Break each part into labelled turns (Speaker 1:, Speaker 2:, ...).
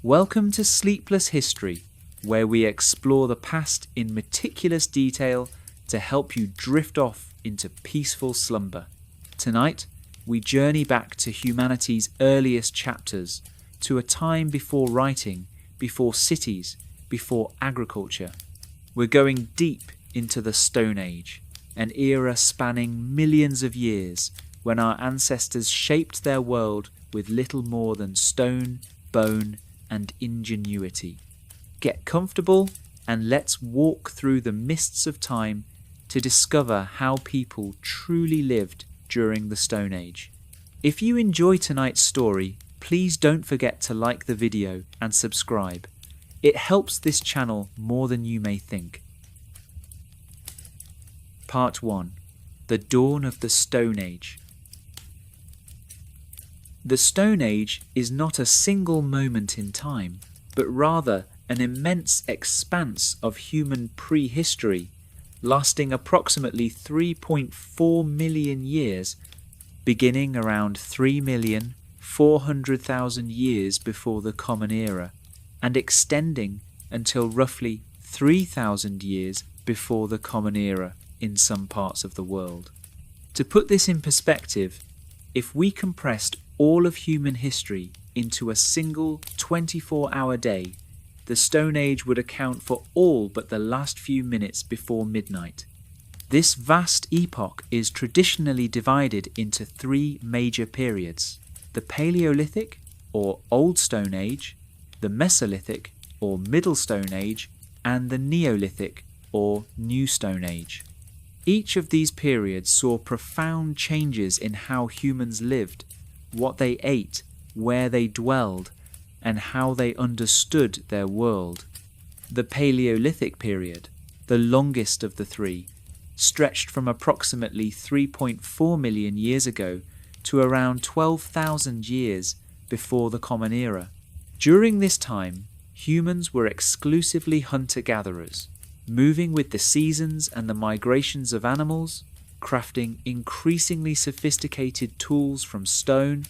Speaker 1: Welcome to Sleepless History, where we explore the past in meticulous detail to help you drift off into peaceful slumber. Tonight, we journey back to humanity's earliest chapters, to a time before writing, before cities, before agriculture. We're going deep into the Stone Age, an era spanning millions of years when our ancestors shaped their world with little more than stone, bone, and ingenuity. Get comfortable and let's walk through the mists of time to discover how people truly lived during the Stone Age. If you enjoy tonight's story, please don't forget to like the video and subscribe. It helps this channel more than you may think. Part 1. The Dawn of the Stone Age. The Stone Age is not a single moment in time, but rather an immense expanse of human prehistory, lasting approximately 3.4 million years, beginning around 3,400,000 years before the Common Era, and extending until roughly 3,000 years before the Common Era in some parts of the world. To put this in perspective, if we compressed all of human history into a single 24-hour day, the Stone Age would account for all but the last few minutes before midnight. This vast epoch is traditionally divided into three major periods: the Paleolithic, or Old Stone Age, the Mesolithic, or Middle Stone Age, and the Neolithic, or New Stone Age. Each of these periods saw profound changes in how humans lived, what they ate, where they dwelled, and how they understood their world. The Paleolithic period, the longest of the three, stretched from approximately 3.4 million years ago to around 12,000 years before the Common Era. During this time, humans were exclusively hunter-gatherers, moving with the seasons and the migrations of animals, crafting increasingly sophisticated tools from stone,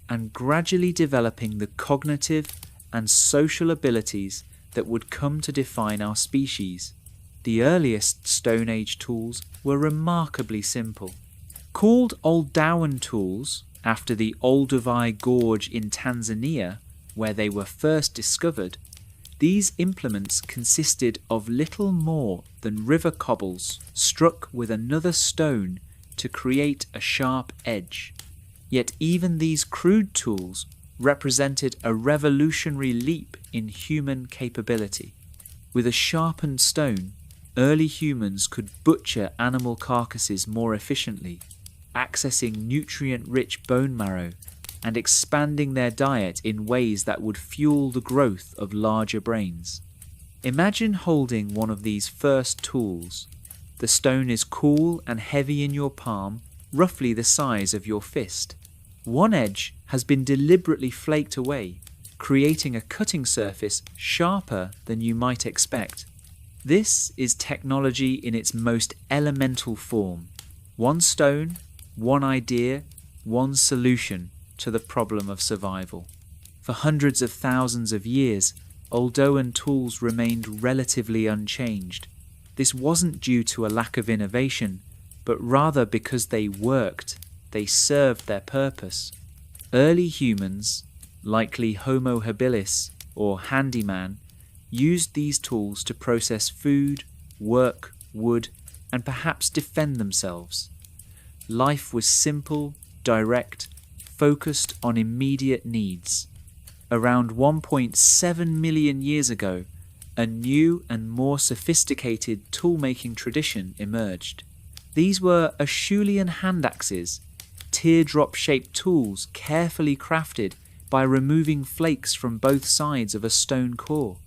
Speaker 1: and gradually developing the cognitive and social abilities that would come to define our species. The earliest Stone Age tools were remarkably simple. Called Oldowan tools, after the Olduvai Gorge in Tanzania, where they were first discovered, these implements consisted of little more than river cobbles struck with another stone to create a sharp edge. Yet even these crude tools represented a revolutionary leap in human capability. With a sharpened stone, early humans could butcher animal carcasses more efficiently, accessing nutrient-rich bone marrow and expanding their diet in ways that would fuel the growth of larger brains. Imagine holding one of these first tools. The stone is cool and heavy in your palm, roughly the size of your fist. One edge has been deliberately flaked away, creating a cutting surface sharper than you might expect. This is technology in its most elemental form. One stone, one idea, one solution to the problem of survival. For hundreds of thousands of years, Oldowan tools remained relatively unchanged. This wasn't due to a lack of innovation, but rather because they worked, they served their purpose. Early humans, likely Homo habilis or handyman, used these tools to process food, work, wood, and perhaps defend themselves. Life was simple, direct, focused on immediate needs. Around 1.7 million years ago, a new and more sophisticated tool-making tradition emerged. These were Acheulean hand axes, teardrop-shaped tools carefully crafted by removing flakes from both sides of a stone core.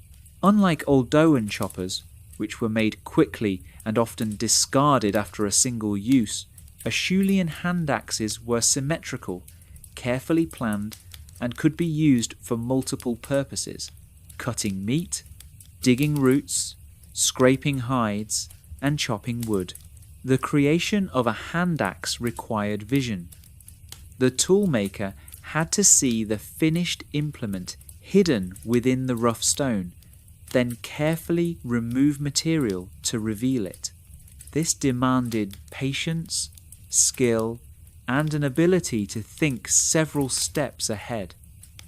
Speaker 1: Unlike Oldowan choppers, which were made quickly and often discarded after a single use, Acheulean hand axes were symmetrical, carefully planned, and could be used for multiple purposes: cutting meat, digging roots, scraping hides, and chopping wood. The creation of a hand axe required vision. The toolmaker had to see the finished implement hidden within the rough stone, then carefully remove material to reveal it. This demanded patience, skill, and an ability to think several steps ahead.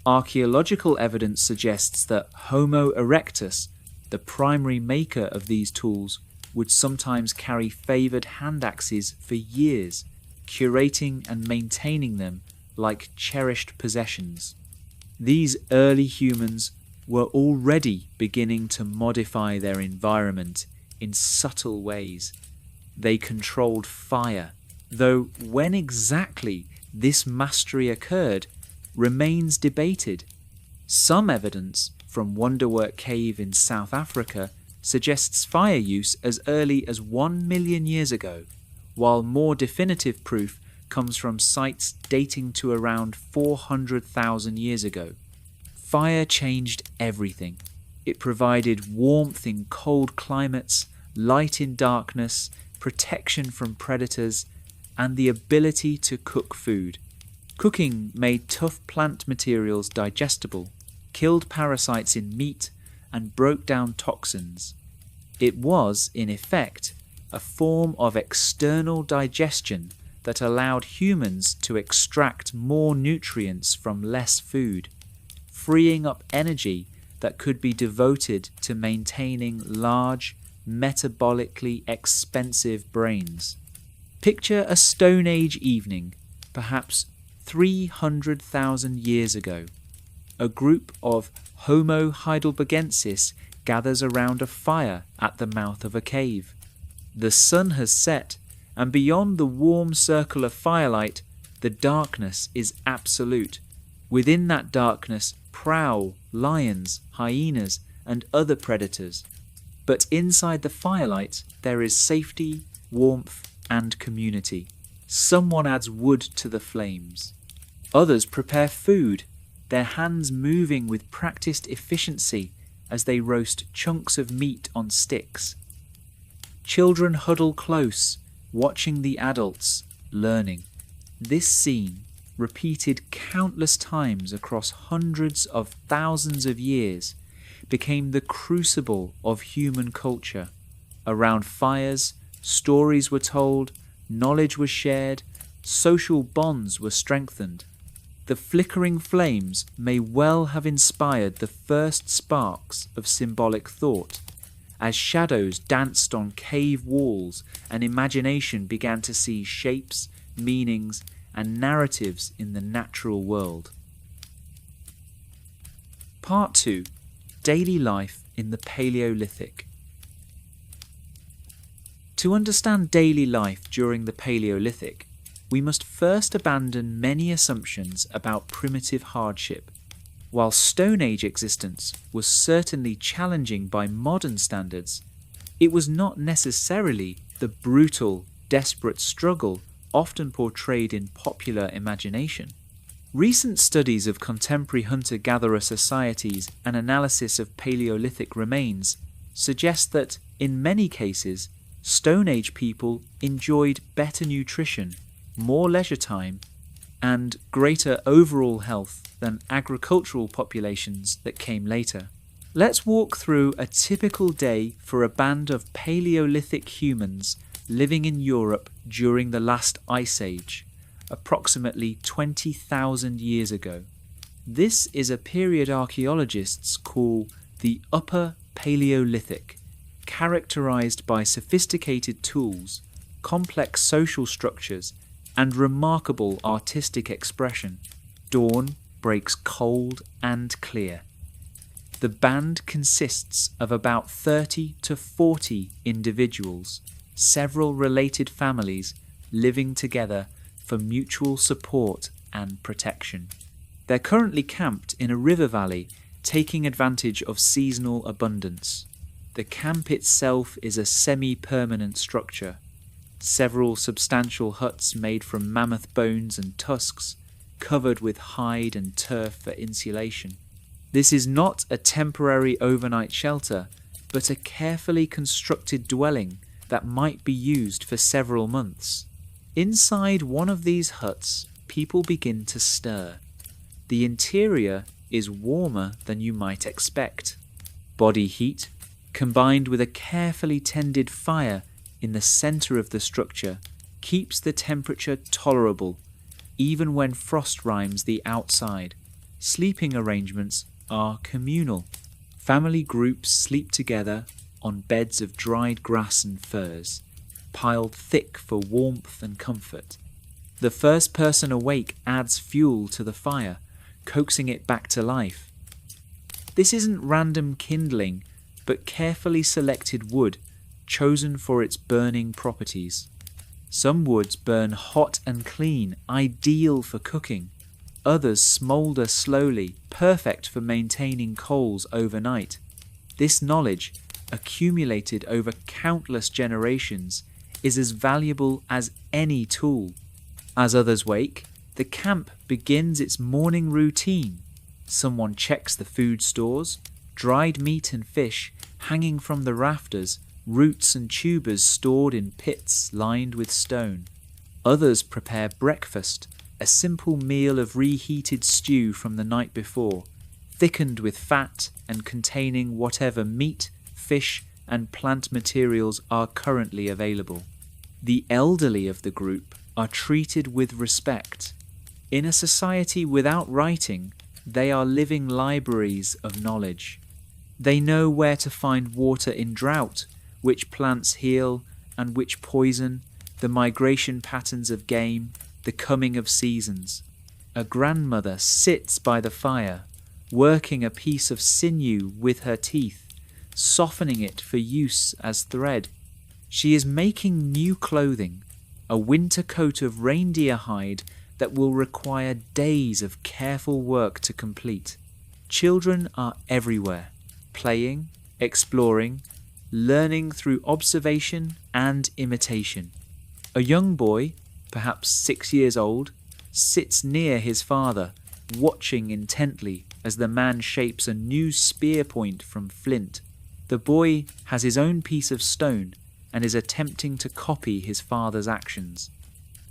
Speaker 1: Archaeological evidence suggests that Homo erectus, the primary maker of these tools, would sometimes carry favoured hand axes for years, curating and maintaining them like cherished possessions. These early humans were already beginning to modify their environment in subtle ways. They controlled fire, though when exactly this mastery occurred remains debated. Some evidence from Wonderwork Cave in South Africa suggests fire use as early as 1 million years ago, while more definitive proof comes from sites dating to around 400,000 years ago. Fire changed everything. It provided warmth in cold climates, light in darkness, protection from predators, and the ability to cook food. Cooking made tough plant materials digestible, killed parasites in meat, and broke down toxins. It was, in effect, a form of external digestion that allowed humans to extract more nutrients from less food, freeing up energy that could be devoted to maintaining large, metabolically expensive brains. Picture a Stone Age evening, perhaps 300,000 years ago. A group of Homo heidelbergensis gathers around a fire at the mouth of a cave. The sun has set, and beyond the warm circle of firelight, the darkness is absolute. Within that darkness prowl lions, hyenas, and other predators. But inside the firelight, there is safety, warmth, and community. Someone adds wood to the flames. Others prepare food, their hands moving with practiced efficiency as they roast chunks of meat on sticks. Children huddle close, watching the adults, learning. This scene, repeated countless times across hundreds of thousands of years, became the crucible of human culture. Around fires, stories were told, knowledge was shared, social bonds were strengthened. The flickering flames may well have inspired the first sparks of symbolic thought, as shadows danced on cave walls and imagination began to see shapes, meanings, and narratives in the natural world. Part 2. Daily life in the Paleolithic. To understand daily life during the Paleolithic, we must first abandon many assumptions about primitive hardship. While Stone Age existence was certainly challenging by modern standards, it was not necessarily the brutal, desperate struggle often portrayed in popular imagination. Recent studies of contemporary hunter-gatherer societies and analysis of Paleolithic remains suggest that, in many cases, Stone Age people enjoyed better nutrition, more leisure time, and greater overall health than agricultural populations that came later. Let's walk through a typical day for a band of Paleolithic humans living in Europe during the last Ice Age, approximately 20,000 years ago. This is a period archaeologists call the Upper Paleolithic, characterized by sophisticated tools, complex social structures, and remarkable artistic expression. Dawn breaks cold and clear. The band consists of about 30 to 40 individuals, several related families living together for mutual support and protection. They're currently camped in a river valley, taking advantage of seasonal abundance. The camp itself is a semi-permanent structure. Several substantial huts made from mammoth bones and tusks, covered with hide and turf for insulation. This is not a temporary overnight shelter, but a carefully constructed dwelling that might be used for several months. Inside one of these huts, people begin to stir. The interior is warmer than you might expect. Body heat, combined with a carefully tended fire in the center of the structure, keeps the temperature tolerable, even when frost rimes the outside. Sleeping arrangements are communal. Family groups sleep together on beds of dried grass and furs, piled thick for warmth and comfort. The first person awake adds fuel to the fire, coaxing it back to life. This isn't random kindling, but carefully selected wood, chosen for its burning properties. Some woods burn hot and clean, ideal for cooking. Others smoulder slowly, perfect for maintaining coals overnight. This knowledge, accumulated over countless generations, is as valuable as any tool. As others wake, the camp begins its morning routine. Someone checks the food stores, dried meat and fish hanging from the rafters, roots and tubers stored in pits lined with stone. Others prepare breakfast, a simple meal of reheated stew from the night before, thickened with fat and containing whatever meat, fish, and plant materials are currently available. The elderly of the group are treated with respect. In a society without writing, they are living libraries of knowledge. They know where to find water in drought, which plants heal and which poison, the migration patterns of game, the coming of seasons. A grandmother sits by the fire, working a piece of sinew with her teeth, softening it for use as thread. She is making new clothing, a winter coat of reindeer hide that will require days of careful work to complete. Children are everywhere, playing, exploring, learning through observation and imitation. A young boy, perhaps 6 years old, sits near his father, watching intently as the man shapes a new spear point from flint. The boy has his own piece of stone and is attempting to copy his father's actions.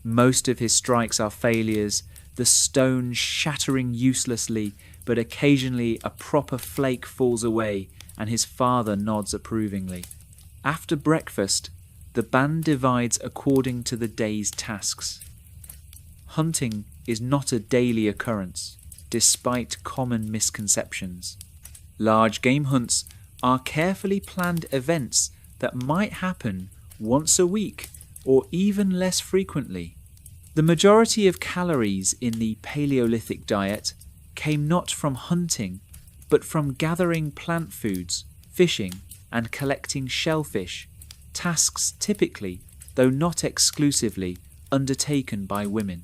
Speaker 1: Most of his strikes are failures, the stone shattering uselessly, but occasionally a proper flake falls away and his father nods approvingly. After breakfast, the band divides according to the day's tasks. Hunting is not a daily occurrence, despite common misconceptions. Large game hunts are carefully planned events that might happen once a week or even less frequently. The majority of calories in the Paleolithic diet came not from hunting, but from gathering plant foods, fishing, and collecting shellfish, tasks typically, though not exclusively, undertaken by women.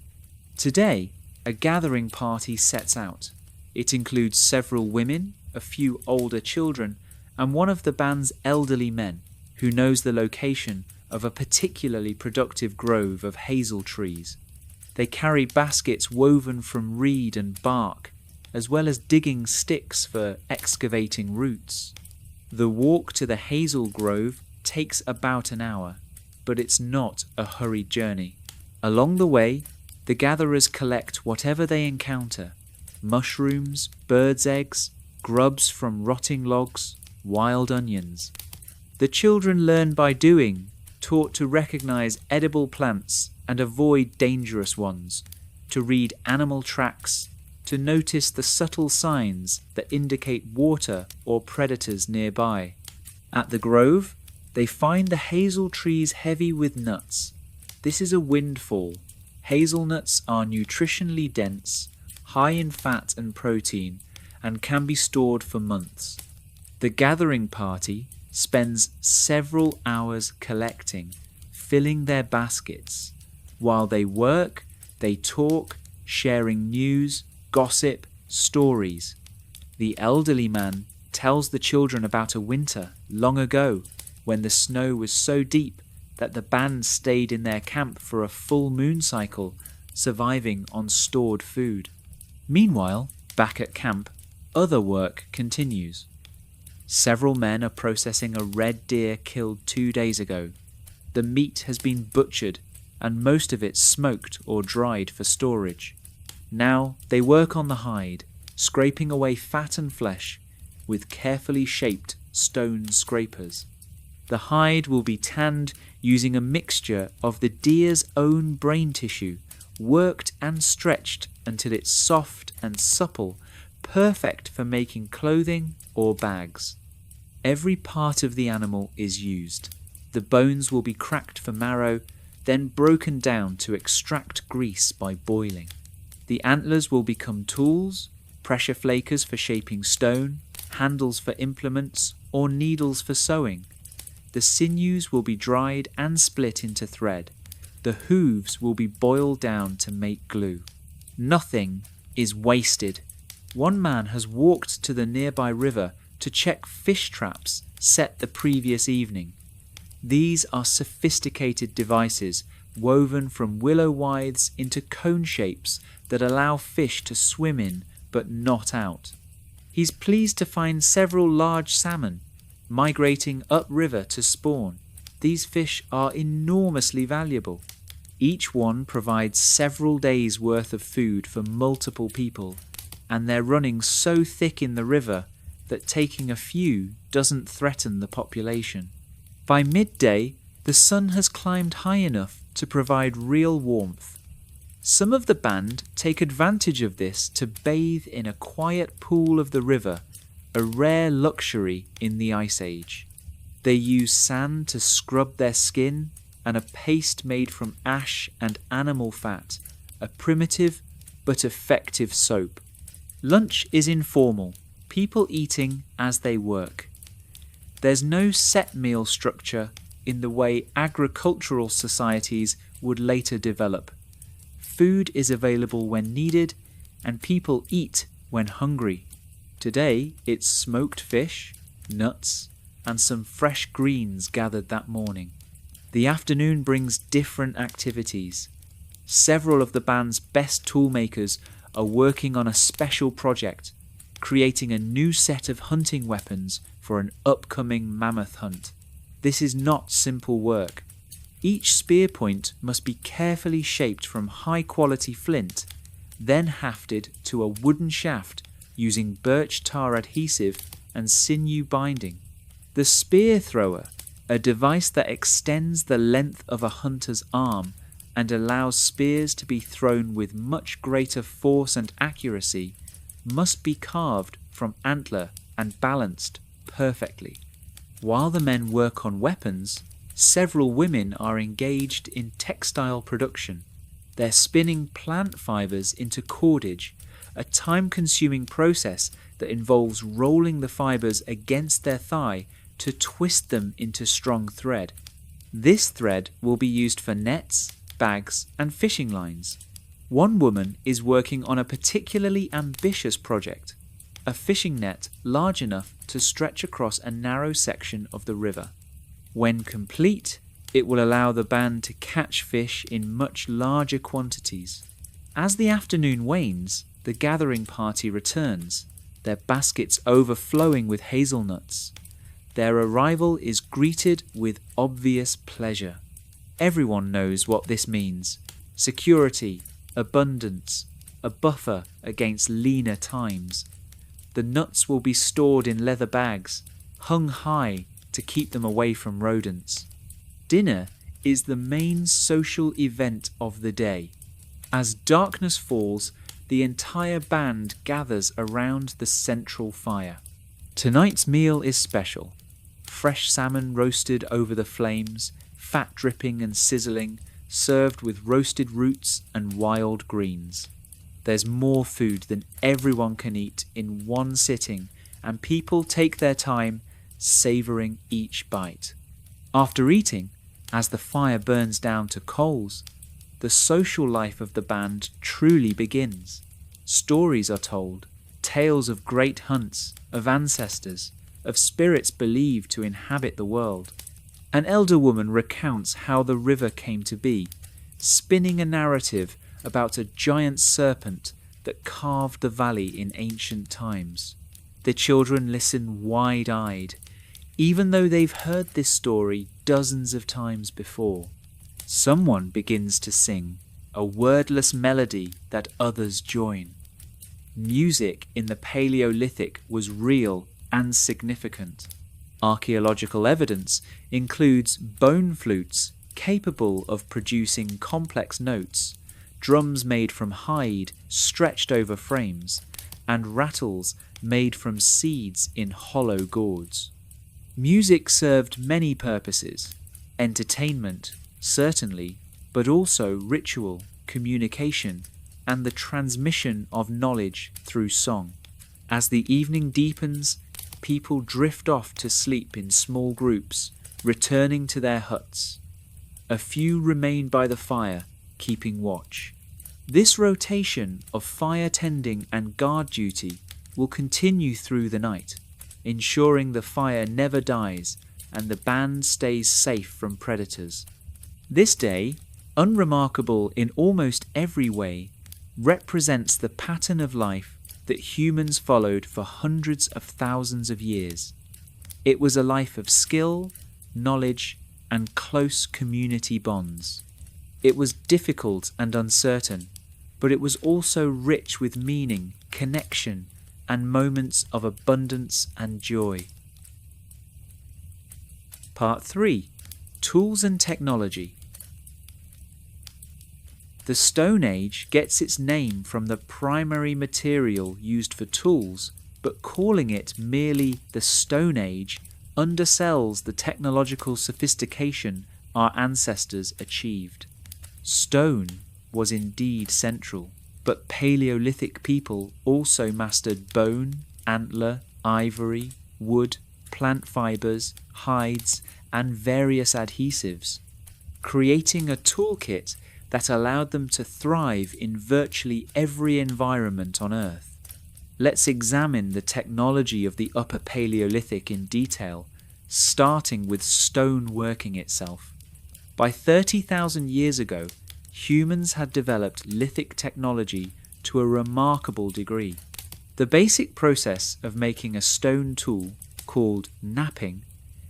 Speaker 1: Today, a gathering party sets out. It includes several women, a few older children, and one of the band's elderly men, who knows the location of a particularly productive grove of hazel trees. They carry baskets woven from reed and bark, as well as digging sticks for excavating roots. The walk to the hazel grove takes about an hour, but it's not a hurried journey. Along the way, the gatherers collect whatever they encounter: mushrooms, birds' eggs, grubs from rotting logs, wild onions. The children learn by doing, taught to recognize edible plants and avoid dangerous ones, to read animal tracks, to notice the subtle signs that indicate water or predators nearby. At the grove, they find the hazel trees heavy with nuts. This is a windfall. Hazelnuts are nutritionally dense, high in fat and protein, and can be stored for months. The gathering party spends several hours collecting, filling their baskets. While they work, they talk, sharing news, gossip, stories. The elderly man tells the children about a winter long ago when the snow was so deep that the band stayed in their camp for a full moon cycle, surviving on stored food. Meanwhile, back at camp, other work continues. Several men are processing a red deer killed 2 days ago. The meat has been butchered and most of it smoked or dried for storage. Now they work on the hide, scraping away fat and flesh with carefully shaped stone scrapers. The hide will be tanned using a mixture of the deer's own brain tissue, worked and stretched until it's soft and supple, perfect for making clothing or bags. Every part of the animal is used. The bones will be cracked for marrow, then broken down to extract grease by boiling. The antlers will become tools, pressure flakers for shaping stone, handles for implements, or needles for sewing. The sinews will be dried and split into thread. The hooves will be boiled down to make glue. Nothing is wasted. One man has walked to the nearby river to check fish traps set the previous evening. These are sophisticated devices woven from willow withes into cone shapes that allow fish to swim in but not out. He's pleased to find several large salmon migrating upriver to spawn. These fish are enormously valuable. Each one provides several days' worth of food for multiple people, and they're running so thick in the river that taking a few doesn't threaten the population. By midday, the sun has climbed high enough to provide real warmth. Some of the band take advantage of this to bathe in a quiet pool of the river, a rare luxury in the Ice Age. They use sand to scrub their skin and a paste made from ash and animal fat, a primitive but effective soap. Lunch is informal, people eating as they work. There's no set meal structure in the way agricultural societies would later develop. Food is available when needed, and people eat when hungry. Today, it's smoked fish, nuts, and some fresh greens gathered that morning. The afternoon brings different activities. Several of the band's best toolmakers are working on a special project, creating a new set of hunting weapons for an upcoming mammoth hunt. This is not simple work. Each spear point must be carefully shaped from high-quality flint, then hafted to a wooden shaft using birch tar adhesive and sinew binding. The spear thrower, a device that extends the length of a hunter's arm and allows spears to be thrown with much greater force and accuracy, must be carved from antler and balanced perfectly. While the men work on weapons, several women are engaged in textile production. They're spinning plant fibers into cordage, a time-consuming process that involves rolling the fibers against their thigh to twist them into strong thread. This thread will be used for nets, bags, and fishing lines. One woman is working on a particularly ambitious project, a fishing net large enough to stretch across a narrow section of the river. When complete, it will allow the band to catch fish in much larger quantities. As the afternoon wanes, the gathering party returns, their baskets overflowing with hazelnuts. Their arrival is greeted with obvious pleasure. Everyone knows what this means: security, abundance, a buffer against leaner times. The nuts will be stored in leather bags, hung high to keep them away from rodents. Dinner is the main social event of the day. As darkness falls, the entire band gathers around the central fire. Tonight's meal is special. Fresh salmon roasted over the flames, fat dripping and sizzling, served with roasted roots and wild greens. There's more food than everyone can eat in one sitting, and people take their time savouring each bite. After eating, as the fire burns down to coals, the social life of the band truly begins. Stories are told, tales of great hunts, of ancestors, of spirits believed to inhabit the world. An elder woman recounts how the river came to be, spinning a narrative about a giant serpent that carved the valley in ancient times. The children listen wide-eyed, even though they've heard this story dozens of times before. Someone begins to sing, a wordless melody that others join. music in the Paleolithic was real and significant. Archaeological evidence includes bone flutes capable of producing complex notes, drums made from hide stretched over frames, and rattles made from seeds in hollow gourds. Music served many purposes: entertainment, certainly, but also ritual, communication, and the transmission of knowledge through song. As the evening deepens, people drift off to sleep in small groups, returning to their huts. A few remain by the fire, keeping watch. This rotation of fire tending and guard duty will continue through the night, ensuring the fire never dies and the band stays safe from predators. This day, unremarkable in almost every way, represents the pattern of life that humans followed for hundreds of thousands of years. It was a life of skill, knowledge, and close community bonds. It was difficult and uncertain, but it was also rich with meaning, connection, and moments of abundance and joy. Part 3. Tools and Technology. The Stone Age gets its name from the primary material used for tools, but calling it merely the Stone Age undersells the technological sophistication our ancestors achieved. Stone was indeed central, but Paleolithic people also mastered bone, antler, ivory, wood, plant fibers, hides, and various adhesives, creating a toolkit that allowed them to thrive in virtually every environment on Earth. Let's examine the technology of the Upper Paleolithic in detail, starting with stone working itself. By 30,000 years ago, humans had developed lithic technology to a remarkable degree. The basic process of making a stone tool, called knapping,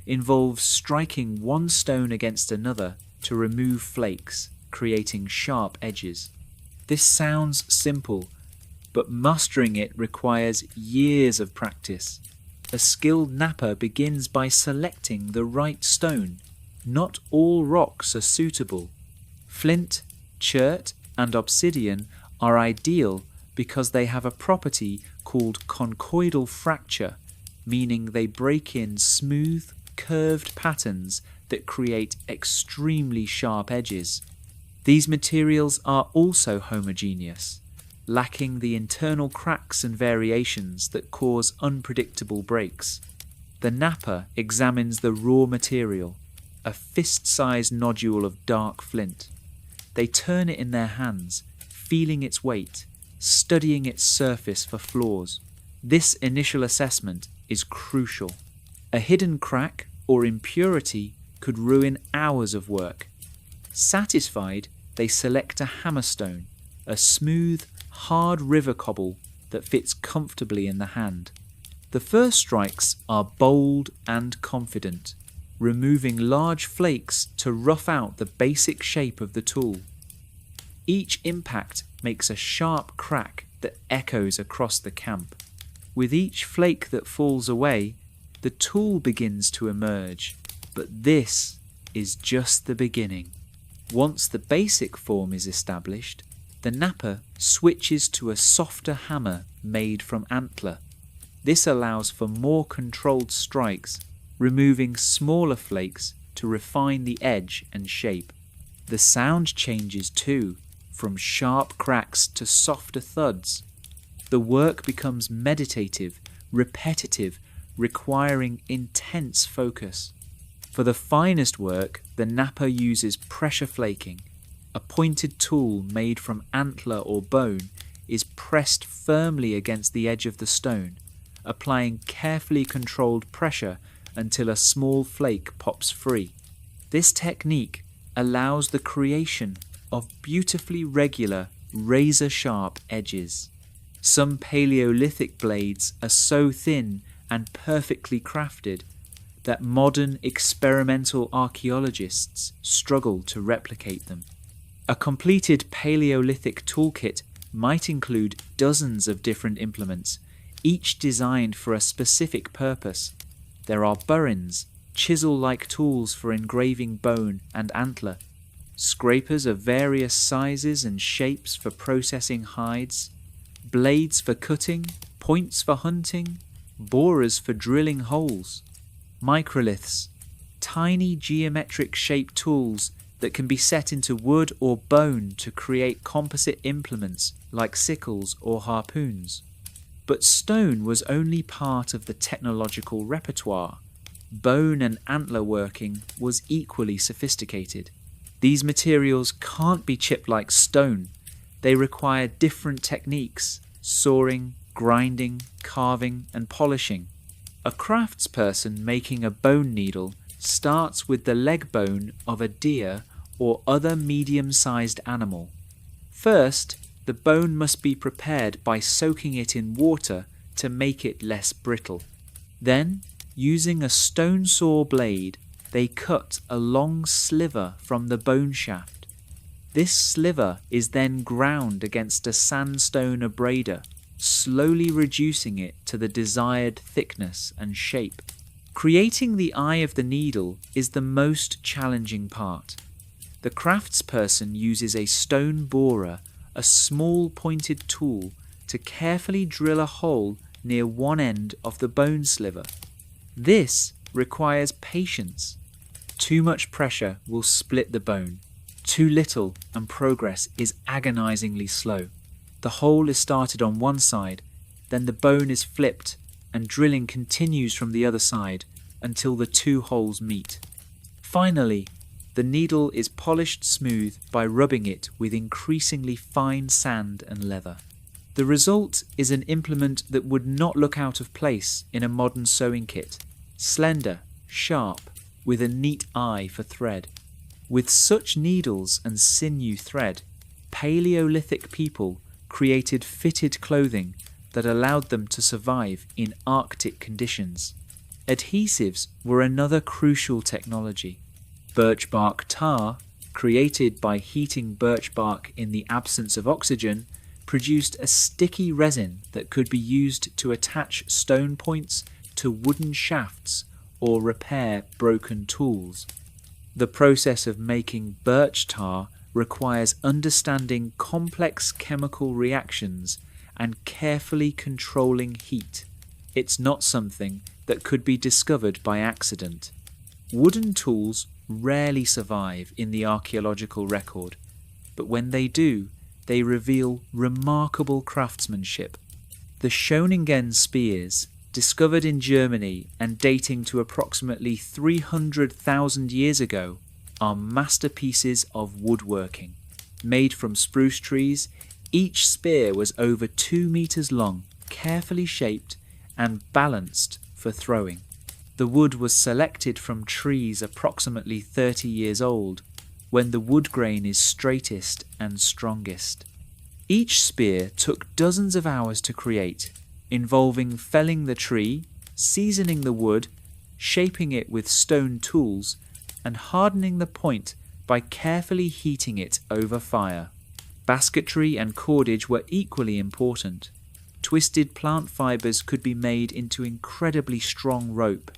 Speaker 1: involves striking one stone against another to remove flakes, creating sharp edges. This sounds simple, but mastering it requires years of practice. A skilled napper begins by selecting the right stone. Not all rocks are suitable. Flint, chert, and obsidian are ideal because they have a property called conchoidal fracture, meaning they break in smooth, curved patterns that create extremely sharp edges. These materials are also homogeneous, lacking the internal cracks and variations that cause unpredictable breaks. The napper examines the raw material, a fist-sized nodule of dark flint. They turn it in their hands, feeling its weight, studying its surface for flaws. This initial assessment is crucial. A hidden crack or impurity could ruin hours of work. Satisfied, they select a hammerstone, a smooth, hard river cobble that fits comfortably in the hand. The first strikes are bold and confident, removing large flakes to rough out the basic shape of the tool. Each impact makes a sharp crack that echoes across the camp. With each flake that falls away, the tool begins to emerge, but this is just the beginning. Once the basic form is established, the napper switches to a softer hammer made from antler. This allows for more controlled strikes, removing smaller flakes to refine the edge and shape. The sound changes too, from sharp cracks to softer thuds. The work becomes meditative, repetitive, requiring intense focus. For the finest work, the napper uses pressure flaking. A pointed tool made from antler or bone is pressed firmly against the edge of the stone, applying carefully controlled pressure until a small flake pops free. This technique allows the creation of beautifully regular, razor-sharp edges. Some Paleolithic blades are so thin and perfectly crafted that modern experimental archaeologists struggle to replicate them. A completed Paleolithic toolkit might include dozens of different implements, each designed for a specific purpose. There are burins, chisel-like tools for engraving bone and antler, scrapers of various sizes and shapes for processing hides, blades for cutting, points for hunting, borers for drilling holes, microliths, tiny geometric-shaped tools that can be set into wood or bone to create composite implements like sickles or harpoons. But stone was only part of the technological repertoire. Bone and antler working was equally sophisticated. These materials can't be chipped like stone. They require different techniques: sawing, grinding, carving, and polishing. A craftsperson making a bone needle starts with the leg bone of a deer or other medium-sized animal. First, the bone must be prepared by soaking it in water to make it less brittle. Then, using a stone saw blade, they cut a long sliver from the bone shaft. This sliver is then ground against a sandstone abrader, slowly reducing it to the desired thickness and shape. Creating the eye of the needle is the most challenging part. The craftsperson uses a stone borer, a small pointed tool, to carefully drill a hole near one end of the bone sliver. This requires patience. Too much pressure will split the bone. Too little and progress is agonizingly slow. The hole is started on one side, then the bone is flipped and drilling continues from the other side until the two holes meet. Finally, the needle is polished smooth by rubbing it with increasingly fine sand and leather. The result is an implement that would not look out of place in a modern sewing kit: slender, sharp, with a neat eye for thread. With such needles and sinew thread, Paleolithic people created fitted clothing that allowed them to survive in Arctic conditions. Adhesives were another crucial technology. Birch bark tar, created by heating birch bark in the absence of oxygen, produced a sticky resin that could be used to attach stone points to wooden shafts or repair broken tools. The process of making birch tar requires understanding complex chemical reactions and carefully controlling heat. It's not something that could be discovered by accident. Wooden tools rarely survive in the archaeological record, but when they do, they reveal remarkable craftsmanship. The Schöningen spears, discovered in Germany and dating to approximately 300,000 years ago, are masterpieces of woodworking. Made from spruce trees, each spear was over 2 meters long, carefully shaped and balanced for throwing. The wood was selected from trees approximately 30 years old, when the wood grain is straightest and strongest. Each spear took dozens of hours to create, involving felling the tree, seasoning the wood, shaping it with stone tools, and hardening the point by carefully heating it over fire. Basketry and cordage were equally important. Twisted plant fibers could be made into incredibly strong rope.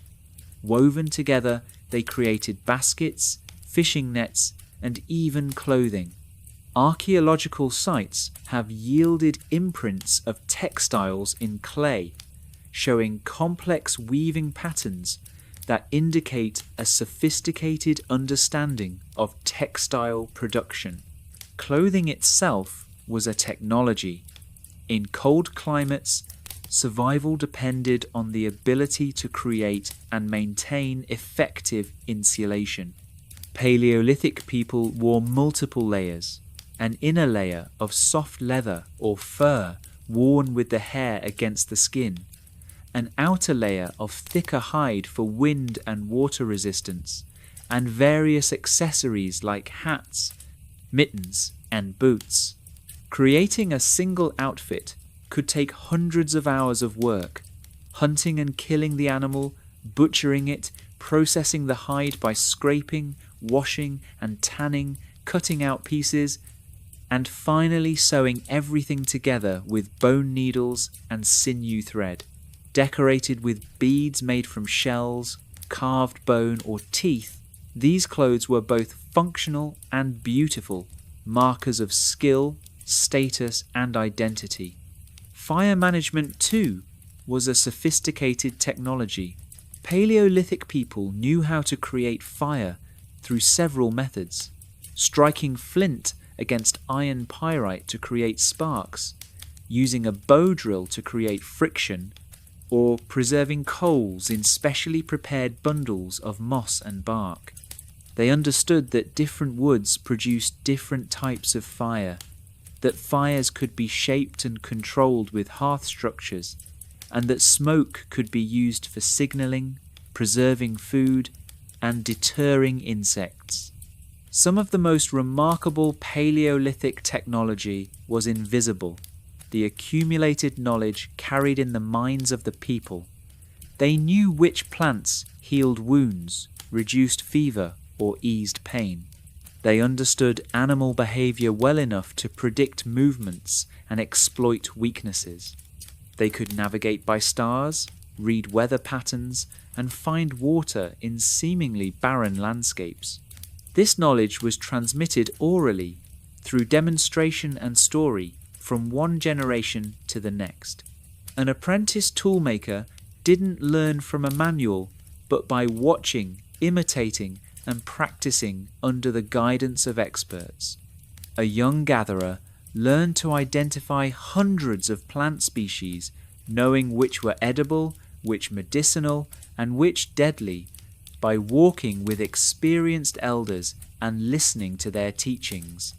Speaker 1: Woven together, they created baskets, fishing nets, and even clothing. Archaeological sites have yielded imprints of textiles in clay, showing complex weaving patterns that indicate a sophisticated understanding of textile production. Clothing itself was a technology. In cold climates, survival depended on the ability to create and maintain effective insulation. Paleolithic people wore multiple layers: an inner layer of soft leather or fur worn with the hair against the skin, an outer layer of thicker hide for wind and water resistance, and various accessories like hats, mittens, and boots. Creating a single outfit could take hundreds of hours of work, hunting and killing the animal, butchering it, processing the hide by scraping, washing, and tanning, cutting out pieces, and finally sewing everything together with bone needles and sinew thread. Decorated with beads made from shells, carved bone or teeth, these clothes were both functional and beautiful, markers of skill, status and identity. Fire management too was a sophisticated technology. Paleolithic people knew how to create fire through several methods: striking flint against iron pyrite to create sparks, using a bow drill to create friction, or preserving coals in specially prepared bundles of moss and bark. They understood that different woods produced different types of fire, that fires could be shaped and controlled with hearth structures, and that smoke could be used for signalling, preserving food, and deterring insects. Some of the most remarkable Paleolithic technology was invisible, the accumulated knowledge carried in the minds of the people. They knew which plants healed wounds, reduced fever, or eased pain. They understood animal behavior well enough to predict movements and exploit weaknesses. They could navigate by stars, read weather patterns, and find water in seemingly barren landscapes. This knowledge was transmitted orally, through demonstration and story, from one generation to the next. An apprentice toolmaker didn't learn from a manual, but by watching, imitating, and practicing under the guidance of experts. A young gatherer learned to identify hundreds of plant species, knowing which were edible, which medicinal, and which deadly, by walking with experienced elders and listening to their teachings.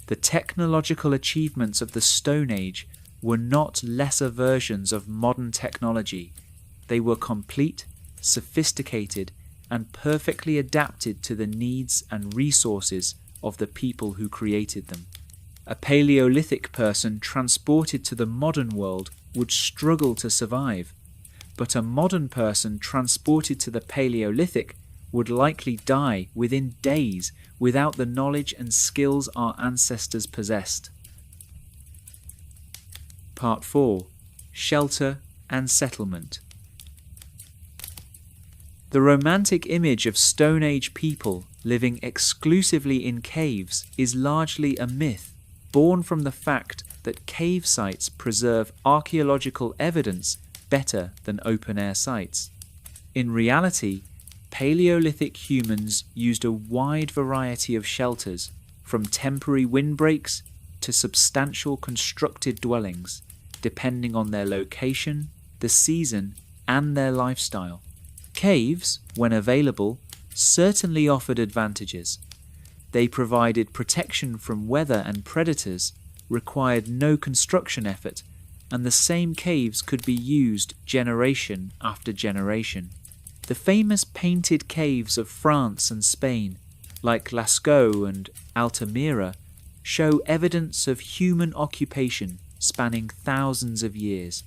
Speaker 1: The technological achievements of the Stone Age were not lesser versions of modern technology. They were complete, sophisticated, and perfectly adapted to the needs and resources of the people who created them. A Paleolithic person transported to the modern world would struggle to survive, but a modern person transported to the Paleolithic would likely die within days without the knowledge and skills our ancestors possessed. Part 4. Shelter and Settlement. The romantic image of Stone Age people living exclusively in caves is largely a myth, born from the fact that cave sites preserve archaeological evidence better than open-air sites. In reality, Paleolithic humans used a wide variety of shelters, from temporary windbreaks to substantial constructed dwellings, depending on their location, the season, and their lifestyle. Caves, when available, certainly offered advantages. They provided protection from weather and predators, required no construction effort, and the same caves could be used generation after generation. The famous painted caves of France and Spain, like Lascaux and Altamira, show evidence of human occupation spanning thousands of years.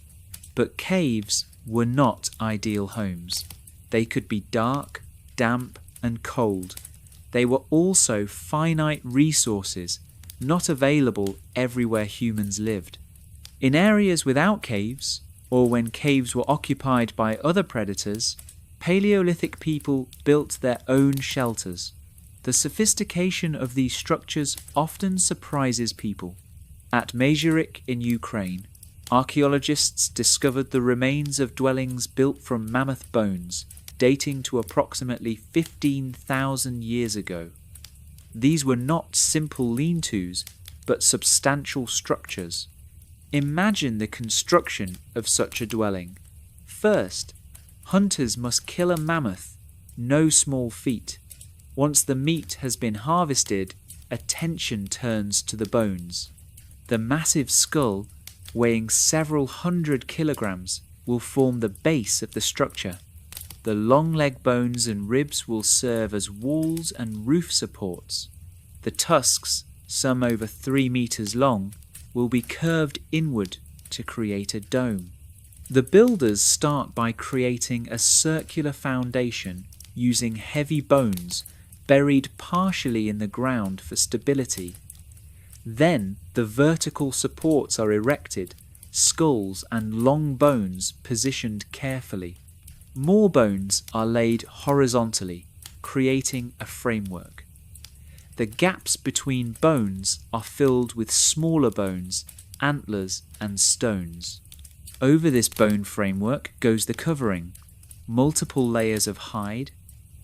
Speaker 1: But caves were not ideal homes. They could be dark, damp, and cold. They were also finite resources, not available everywhere humans lived. In areas without caves, or when caves were occupied by other predators, Paleolithic people built their own shelters. The sophistication of these structures often surprises people. At Mazurik in Ukraine, archaeologists discovered the remains of dwellings built from mammoth bones, dating to approximately 15,000 years ago. These were not simple lean-tos, but substantial structures. Imagine the construction of such a dwelling. First, hunters must kill a mammoth, no small feat. Once the meat has been harvested, attention turns to the bones. The massive skull, weighing several hundred kilograms, will form the base of the structure. The long leg bones and ribs will serve as walls and roof supports. The tusks, some over 3 meters long, will be curved inward to create a dome. The builders start by creating a circular foundation using heavy bones buried partially in the ground for stability. Then the vertical supports are erected, skulls and long bones positioned carefully. More bones are laid horizontally, creating a framework. The gaps between bones are filled with smaller bones, antlers and stones. Over this bone framework goes the covering, multiple layers of hide,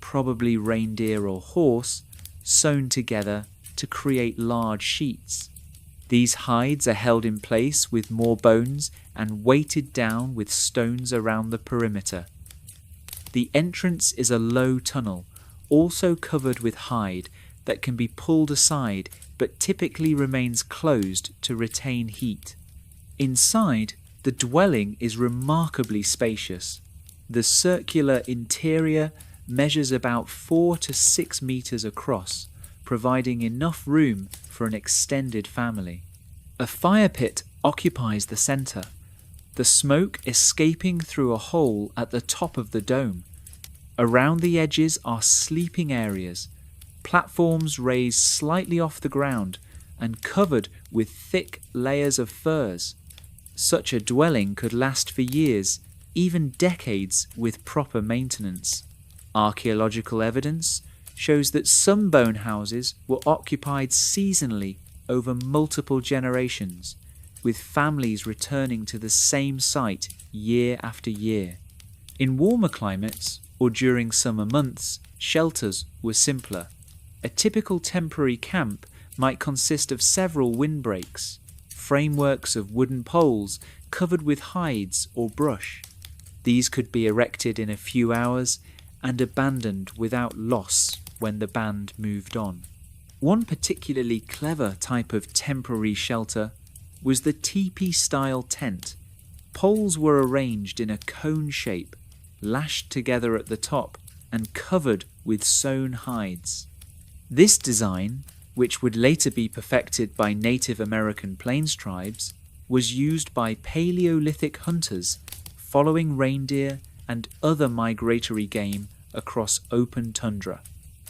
Speaker 1: probably reindeer or horse, sewn together to create large sheets. These hides are held in place with more bones and weighted down with stones around the perimeter. The entrance is a low tunnel, also covered with hide, that can be pulled aside but typically remains closed to retain heat. Inside, the dwelling is remarkably spacious. The circular interior measures about 4 to 6 meters across, providing enough room for an extended family. A fire pit occupies the center, the smoke escaping through a hole at the top of the dome. Around the edges are sleeping areas, platforms raised slightly off the ground and covered with thick layers of furs. Such a dwelling could last for years, even decades, with proper maintenance. Archaeological evidence shows that some bone houses were occupied seasonally over multiple generations, with families returning to the same site year after year. In warmer climates, or during summer months, shelters were simpler. A typical temporary camp might consist of several windbreaks, frameworks of wooden poles covered with hides or brush. These could be erected in a few hours and abandoned without loss when the band moved on. One particularly clever type of temporary shelter was the teepee-style tent. Poles were arranged in a cone shape, lashed together at the top and covered with sewn hides. This design, which would later be perfected by Native American Plains tribes, was used by Paleolithic hunters following reindeer and other migratory game across open tundra.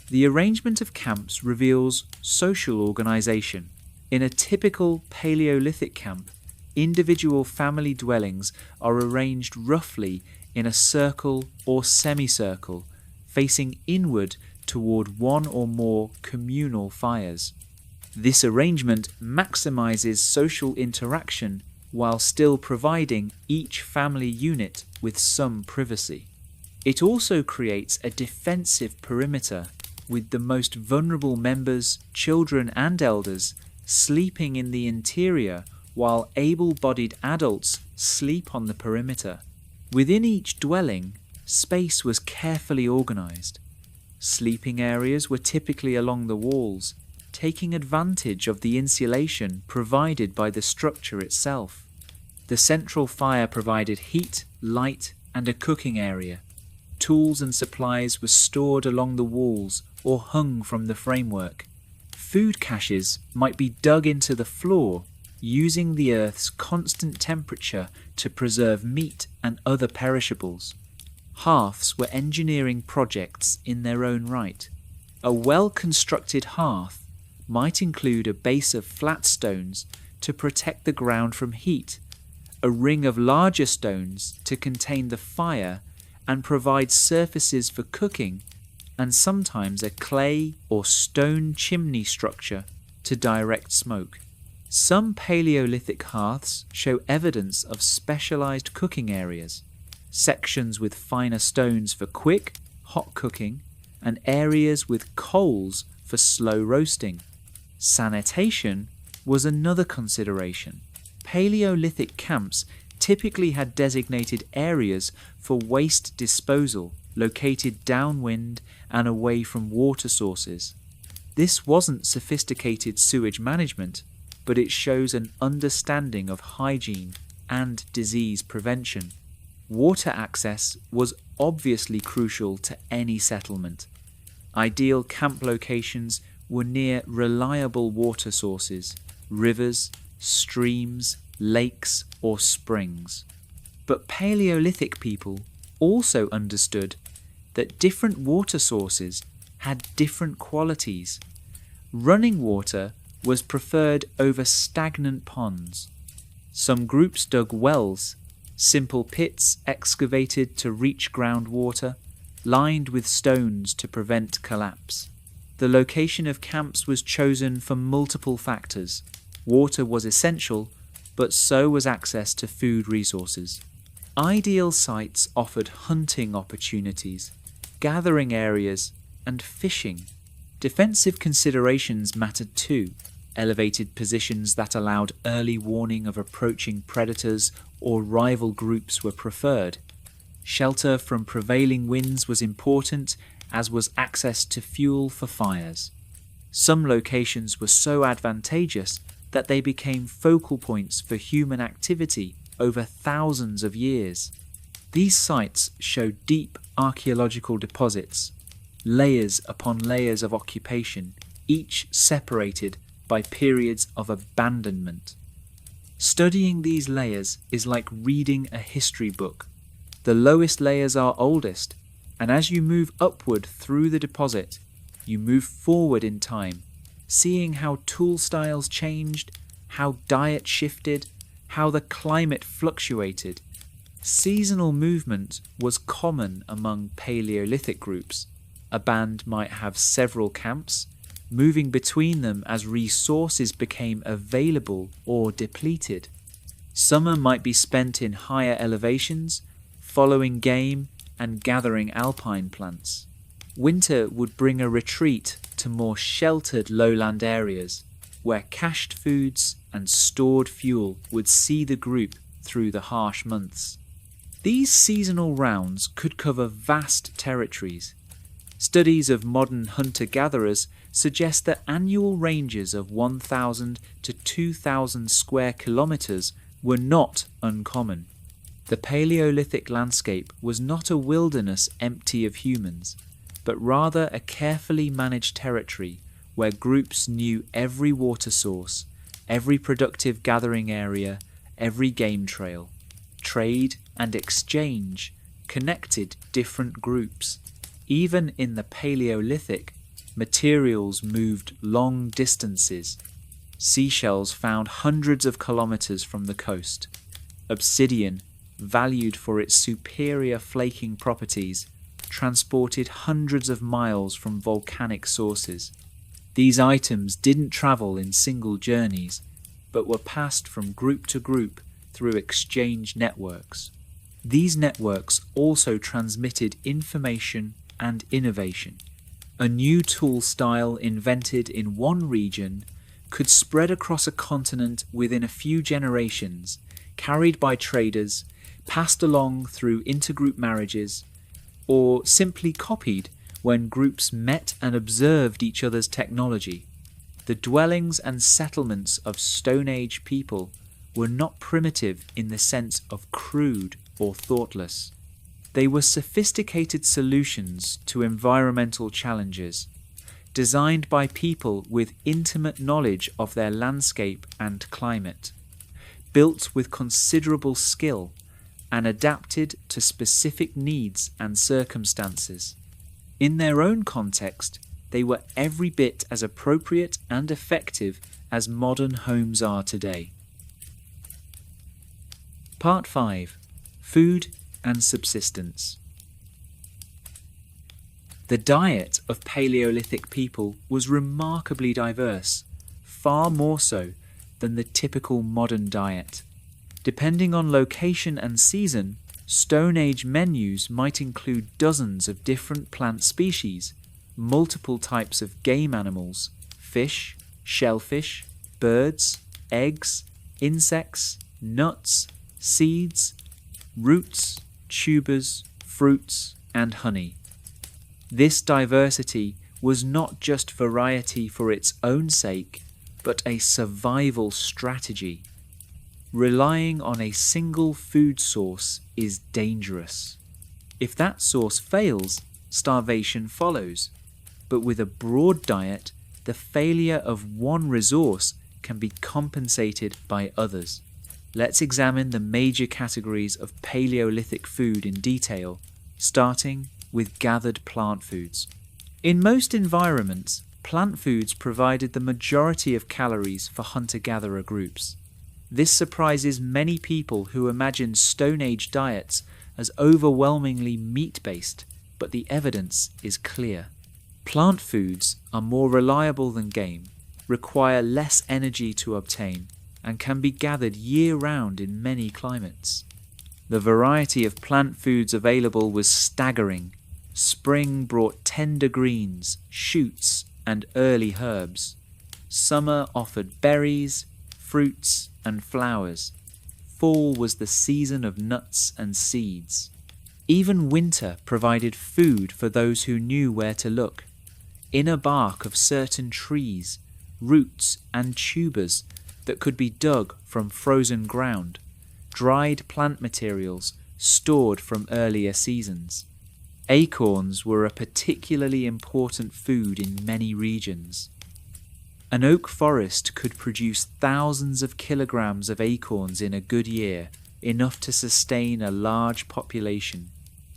Speaker 1: The arrangement of camps reveals social organization. In a typical Paleolithic camp, individual family dwellings are arranged roughly in a circle or semicircle, facing inward toward one or more communal fires. This arrangement maximizes social interaction while still providing each family unit with some privacy. It also creates a defensive perimeter, with the most vulnerable members, children and elders, sleeping in the interior while able-bodied adults sleep on the perimeter. Within each dwelling, space was carefully organized. Sleeping areas were typically along the walls, taking advantage of the insulation provided by the structure itself. The central fire provided heat, light, and a cooking area. Tools and supplies were stored along the walls or hung from the framework. Food caches might be dug into the floor, using the earth's constant temperature to preserve meat and other perishables. Hearths were engineering projects in their own right. A well-constructed hearth might include a base of flat stones to protect the ground from heat, a ring of larger stones to contain the fire and provide surfaces for cooking, and sometimes a clay or stone chimney structure to direct smoke. Some Paleolithic hearths show evidence of specialized cooking areas, sections with finer stones for quick, hot cooking, and areas with coals for slow roasting. Sanitation was another consideration. Paleolithic camps typically had designated areas for waste disposal located downwind and away from water sources. This wasn't sophisticated sewage management, but it shows an understanding of hygiene and disease prevention. Water access was obviously crucial to any settlement. Ideal camp locations were near reliable water sources, rivers, streams, lakes, or springs. But Paleolithic people also understood that different water sources had different qualities. Running water was preferred over stagnant ponds. Some groups dug wells, simple pits excavated to reach groundwater, lined with stones to prevent collapse. The location of camps was chosen for multiple factors. Water was essential, but so was access to food resources. Ideal sites offered hunting opportunities, gathering areas, and fishing. Defensive considerations mattered too. Elevated positions that allowed early warning of approaching predators or rival groups were preferred. Shelter from prevailing winds was important, as was access to fuel for fires. Some locations were so advantageous that they became focal points for human activity over thousands of years. These sites show deep archaeological deposits, layers upon layers of occupation, each separated by periods of abandonment. Studying these layers is like reading a history book. The lowest layers are oldest, and as you move upward through the deposit, you move forward in time, seeing how tool styles changed, how diet shifted, how the climate fluctuated. Seasonal movement was common among Paleolithic groups. A band might have several camps, moving between them as resources became available or depleted. Summer might be spent in higher elevations, following game and gathering alpine plants. Winter would bring a retreat to more sheltered lowland areas, where cached foods and stored fuel would see the group through the harsh months. These seasonal rounds could cover vast territories. Studies of modern hunter-gatherers suggest that annual ranges of 1,000 to 2,000 square kilometres were not uncommon. The Paleolithic landscape was not a wilderness empty of humans, but rather a carefully managed territory where groups knew every water source, every productive gathering area, every game trail. Trade and exchange connected different groups. Even in the Paleolithic, materials moved long distances. Seashells found hundreds of kilometers from the coast. Obsidian, valued for its superior flaking properties, transported hundreds of miles from volcanic sources. These items didn't travel in single journeys, but were passed from group to group through exchange networks. These networks also transmitted information and innovation. A new tool style invented in one region could spread across a continent within a few generations, carried by traders, passed along through intergroup marriages, or simply copied when groups met and observed each other's technology. The dwellings and settlements of Stone Age people were not primitive in the sense of crude or thoughtless. They were sophisticated solutions to environmental challenges, designed by people with intimate knowledge of their landscape and climate, built with considerable skill, and adapted to specific needs and circumstances. In their own context, they were every bit as appropriate and effective as modern homes are today. Part 5. Food and Subsistence. The diet of Paleolithic people was remarkably diverse, far more so than the typical modern diet. Depending on location and season, Stone Age menus might include dozens of different plant species, multiple types of game animals, fish, shellfish, birds, eggs, insects, nuts, seeds, roots, tubers, fruits, and honey. This diversity was not just variety for its own sake, but a survival strategy. Relying on a single food source is dangerous. If that source fails, starvation follows. But with a broad diet, the failure of one resource can be compensated by others. Let's examine the major categories of Paleolithic food in detail, starting with gathered plant foods. In most environments, plant foods provided the majority of calories for hunter-gatherer groups. This surprises many people who imagine Stone Age diets as overwhelmingly meat-based, but the evidence is clear. Plant foods are more reliable than game, require less energy to obtain, and can be gathered year-round in many climates. The variety of plant foods available was staggering. Spring brought tender greens, shoots, and early herbs. Summer offered berries, fruits, and flowers. Fall was the season of nuts and seeds. Even winter provided food for those who knew where to look. Inner bark of certain trees, roots and tubers that could be dug from frozen ground, dried plant materials stored from earlier seasons. Acorns were a particularly important food in many regions. An oak forest could produce thousands of kilograms of acorns in a good year, enough to sustain a large population.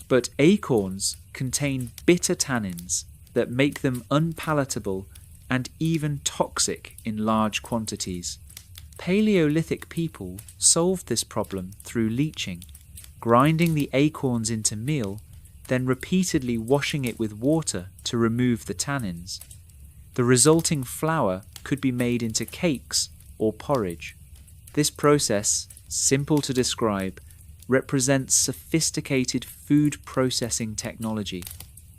Speaker 1: But acorns contain bitter tannins that make them unpalatable and even toxic in large quantities. Paleolithic people solved this problem through leaching, grinding the acorns into meal, then repeatedly washing it with water to remove the tannins. The resulting flour could be made into cakes or porridge. This process, simple to describe, represents sophisticated food processing technology.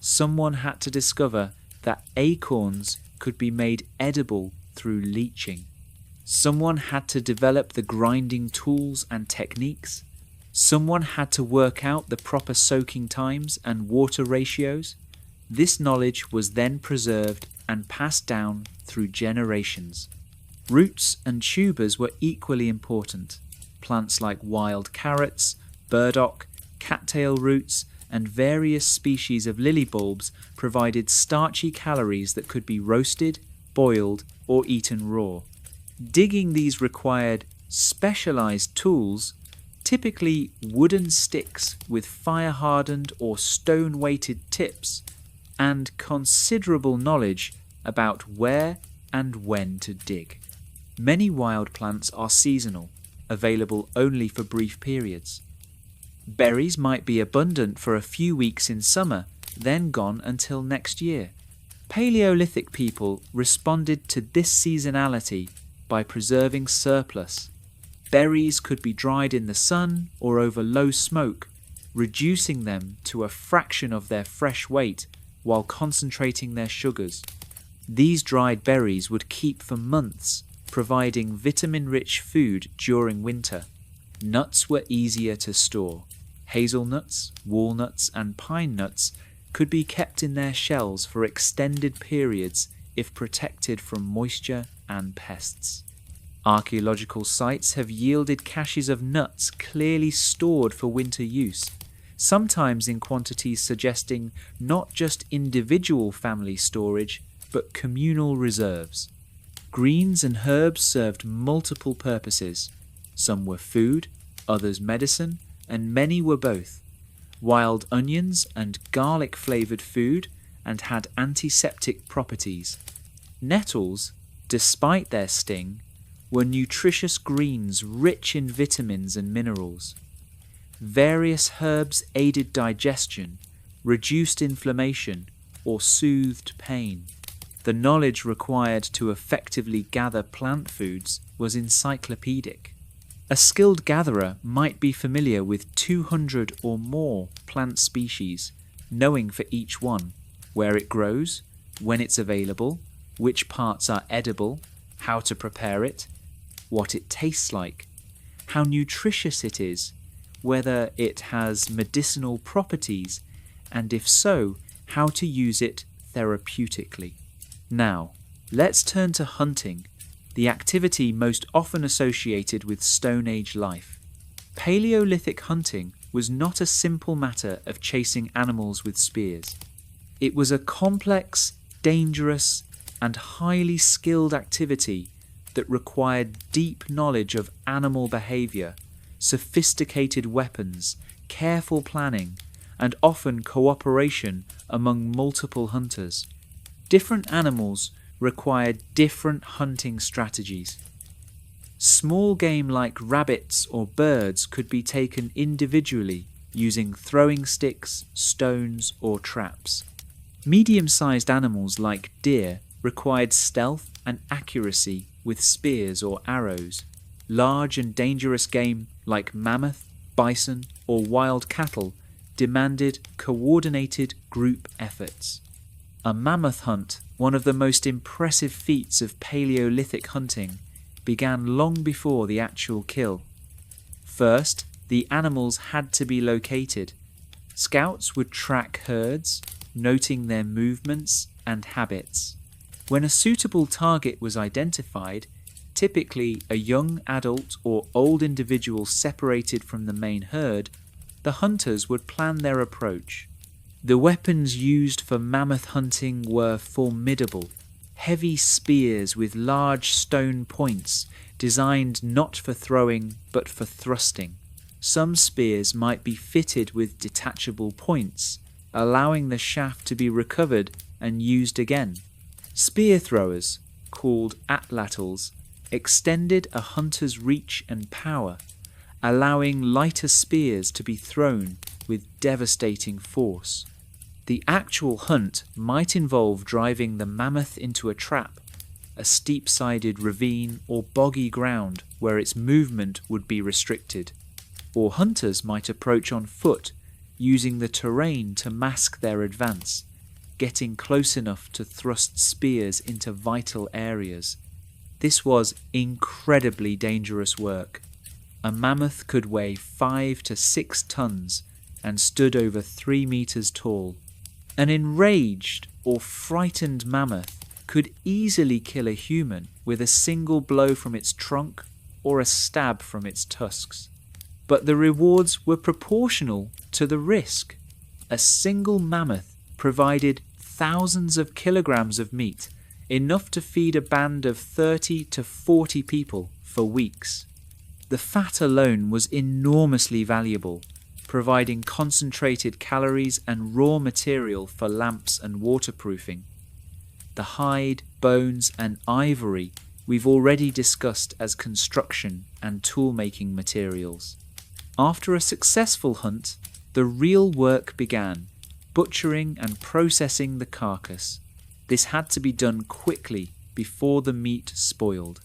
Speaker 1: Someone had to discover that acorns could be made edible through leaching. Someone had to develop the grinding tools and techniques. Someone had to work out the proper soaking times and water ratios. This knowledge was then preserved and passed down through generations. Roots and tubers were equally important. Plants like wild carrots, burdock, cattail roots, and various species of lily bulbs provided starchy calories that could be roasted, boiled, or eaten raw. Digging these required specialized tools, typically wooden sticks with fire-hardened or stone-weighted tips, and considerable knowledge about where and when to dig. Many wild plants are seasonal, available only for brief periods. Berries might be abundant for a few weeks in summer, then gone until next year. Paleolithic people responded to this seasonality by preserving surplus. Berries could be dried in the sun or over low smoke, reducing them to a fraction of their fresh weight while concentrating their sugars. These dried berries would keep for months, providing vitamin-rich food during winter. Nuts were easier to store. Hazelnuts, walnuts, and pine nuts could be kept in their shells for extended periods if protected from moisture and pests. Archaeological sites have yielded caches of nuts clearly stored for winter use, sometimes in quantities suggesting not just individual family storage, but communal reserves. Greens and herbs served multiple purposes. Some were food, others medicine, and many were both. Wild onions and garlic flavoured food and had antiseptic properties. Nettles, despite their sting, were nutritious greens rich in vitamins and minerals. Various herbs aided digestion, reduced inflammation, or soothed pain. The knowledge required to effectively gather plant foods was encyclopedic. A skilled gatherer might be familiar with 200 or more plant species, knowing for each one, where it grows, when it's available, which parts are edible, how to prepare it, what it tastes like, how nutritious it is, whether it has medicinal properties, and if so, how to use it therapeutically. Now, let's turn to hunting, the activity most often associated with Stone Age life. Paleolithic hunting was not a simple matter of chasing animals with spears. It was a complex, dangerous, and highly skilled activity that required deep knowledge of animal behavior, sophisticated weapons, careful planning, and often cooperation among multiple hunters. Different animals required different hunting strategies. Small game like rabbits or birds could be taken individually using throwing sticks, stones, or traps. Medium-sized animals like deer required stealth and accuracy with spears or arrows. Large and dangerous game like mammoth, bison, or wild cattle demanded coordinated group efforts. A mammoth hunt, one of the most impressive feats of Paleolithic hunting, began long before the actual kill. First, the animals had to be located. Scouts would track herds, noting their movements and habits. When a suitable target was identified, typically a young adult or old individual separated from the main herd, the hunters would plan their approach. The weapons used for mammoth hunting were formidable. Heavy spears with large stone points, designed not for throwing but for thrusting. Some spears might be fitted with detachable points, allowing the shaft to be recovered and used again. Spear throwers, called atlatls, extended a hunter's reach and power, allowing lighter spears to be thrown with devastating force. The actual hunt might involve driving the mammoth into a trap, a steep-sided ravine or boggy ground where its movement would be restricted. Or hunters might approach on foot, using the terrain to mask their advance, getting close enough to thrust spears into vital areas. This was incredibly dangerous work. A mammoth could weigh 5 to 6 tons and stood over 3 meters tall. An enraged or frightened mammoth could easily kill a human with a single blow from its trunk or a stab from its tusks. But the rewards were proportional to the risk. A single mammoth provided thousands of kilograms of meat, enough to feed a band of 30 to 40 people for weeks. The fat alone was enormously valuable, providing concentrated calories and raw material for lamps and waterproofing. The hide, bones, and ivory we've already discussed as construction and tool-making materials. After a successful hunt, the real work began, butchering and processing the carcass. This had to be done quickly before the meat spoiled.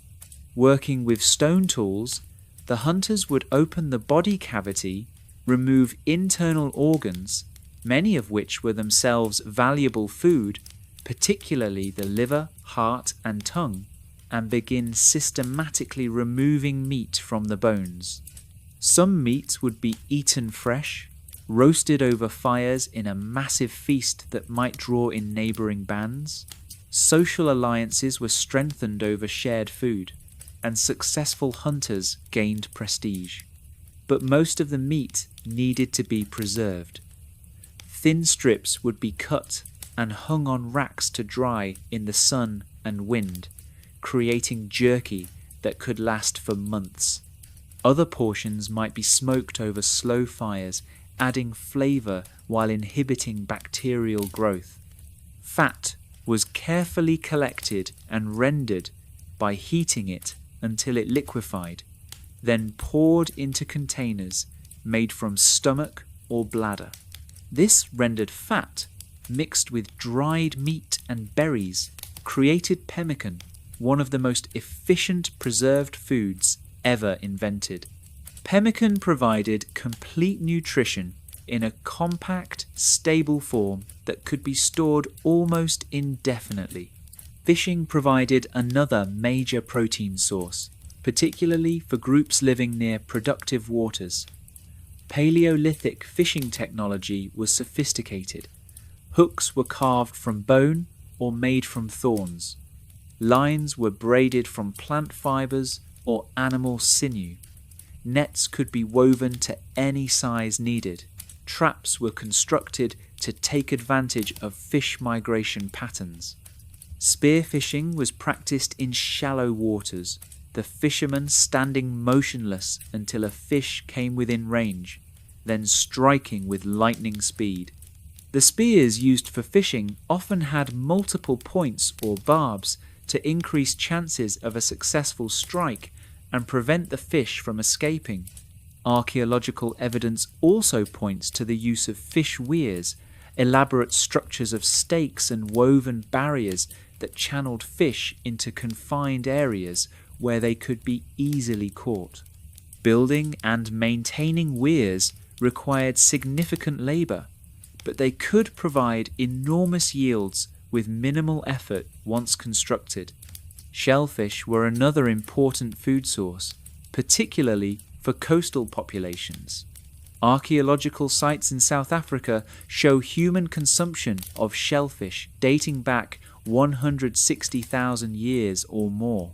Speaker 1: Working with stone tools, the hunters would open the body cavity, remove internal organs, many of which were themselves valuable food, particularly the liver, heart, and tongue, and begin systematically removing meat from the bones. Some meat would be eaten fresh, roasted over fires in a massive feast that might draw in neighbouring bands. Social alliances were strengthened over shared food, and successful hunters gained prestige. But most of the meat needed to be preserved. Thin strips would be cut and hung on racks to dry in the sun and wind, creating jerky that could last for months. Other portions might be smoked over slow fires, adding flavour while inhibiting bacterial growth. Fat was carefully collected and rendered by heating it until it liquefied, then poured into containers made from stomach or bladder. This rendered fat, mixed with dried meat and berries, created pemmican, one of the most efficient preserved foods ever invented. Pemmican provided complete nutrition in a compact, stable form that could be stored almost indefinitely. Fishing provided another major protein source, particularly for groups living near productive waters. Paleolithic fishing technology was sophisticated. Hooks were carved from bone or made from thorns. Lines were braided from plant fibers or animal sinew. Nets could be woven to any size needed. Traps were constructed to take advantage of fish migration patterns. Spearfishing was practiced in shallow waters, the fisherman standing motionless until a fish came within range, then striking with lightning speed. The spears used for fishing often had multiple points or barbs to increase chances of a successful strike and prevent the fish from escaping. Archaeological evidence also points to the use of fish weirs, elaborate structures of stakes and woven barriers that channeled fish into confined areas where they could be easily caught. Building and maintaining weirs required significant labour, but they could provide enormous yields with minimal effort once constructed. Shellfish were another important food source, particularly for coastal populations. Archaeological sites in South Africa show human consumption of shellfish dating back 160,000 years or more.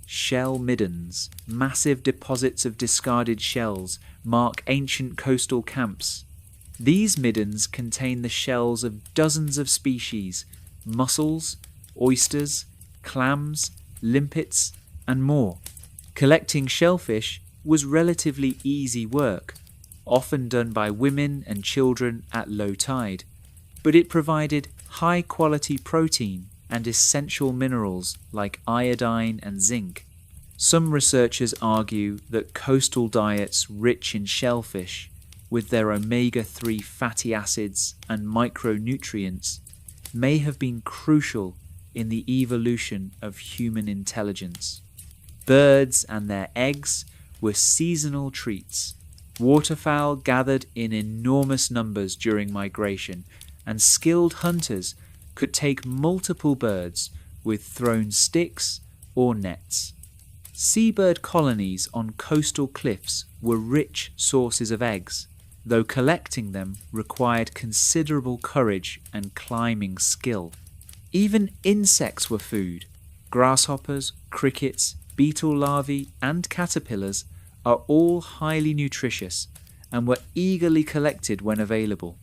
Speaker 1: Shell middens, massive deposits of discarded shells, mark ancient coastal camps. These middens contain the shells of dozens of species, mussels, oysters, clams, limpets, and more. Collecting shellfish was relatively easy work, often done by women and children at low tide, but it provided high-quality protein and essential minerals like iodine and zinc. Some researchers argue that coastal diets rich in shellfish, with their omega-3 fatty acids and micronutrients, may have been crucial in the evolution of human intelligence. Birds and their eggs were seasonal treats. Waterfowl gathered in enormous numbers during migration, and skilled hunters could take multiple birds with thrown sticks or nets. Seabird colonies on coastal cliffs were rich sources of eggs, though collecting them required considerable courage and climbing skill. Even insects were food. Grasshoppers, crickets, beetle larvae, and caterpillars are all highly nutritious and were eagerly collected when available.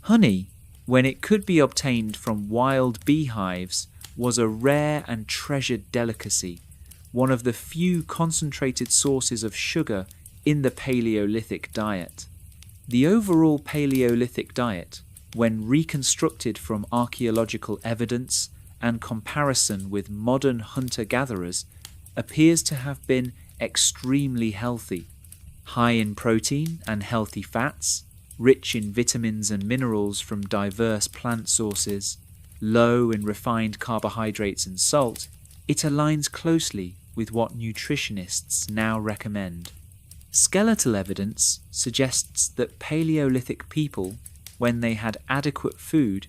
Speaker 1: Honey, when it could be obtained from wild beehives, was a rare and treasured delicacy, one of the few concentrated sources of sugar in the Paleolithic diet. The overall Paleolithic diet, when reconstructed from archaeological evidence and comparison with modern hunter-gatherers, appears to have been extremely healthy. High in protein and healthy fats, rich in vitamins and minerals from diverse plant sources, low in refined carbohydrates and salt, it aligns closely with what nutritionists now recommend. Skeletal evidence suggests that Paleolithic people, when they had adequate food,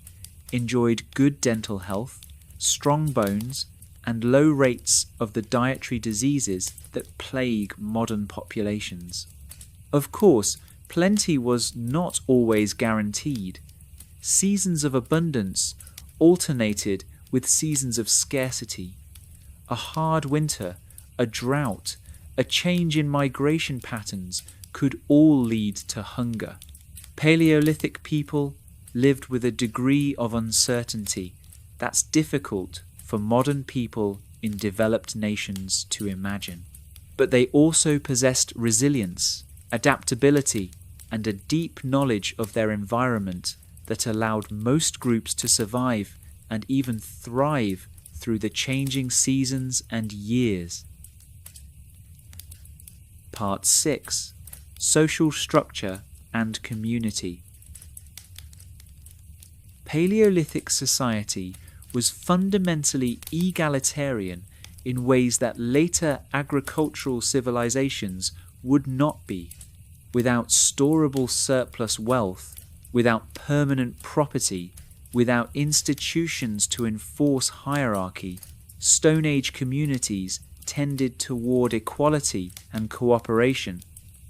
Speaker 1: enjoyed good dental health, strong bones, and low rates of the dietary diseases that plague modern populations. Of course, plenty was not always guaranteed. Seasons of abundance alternated with seasons of scarcity. A hard winter, a drought, a change in migration patterns could all lead to hunger. Paleolithic people lived with a degree of uncertainty that's difficult for modern people in developed nations to imagine. But they also possessed resilience, adaptability, and a deep knowledge of their environment that allowed most groups to survive and even thrive through the changing seasons and years. Part 6. Social Structure and Community. Paleolithic society was fundamentally egalitarian in ways that later agricultural civilizations would not be. Without storable surplus wealth, without permanent property, without institutions to enforce hierarchy, Stone Age communities tended toward equality and cooperation.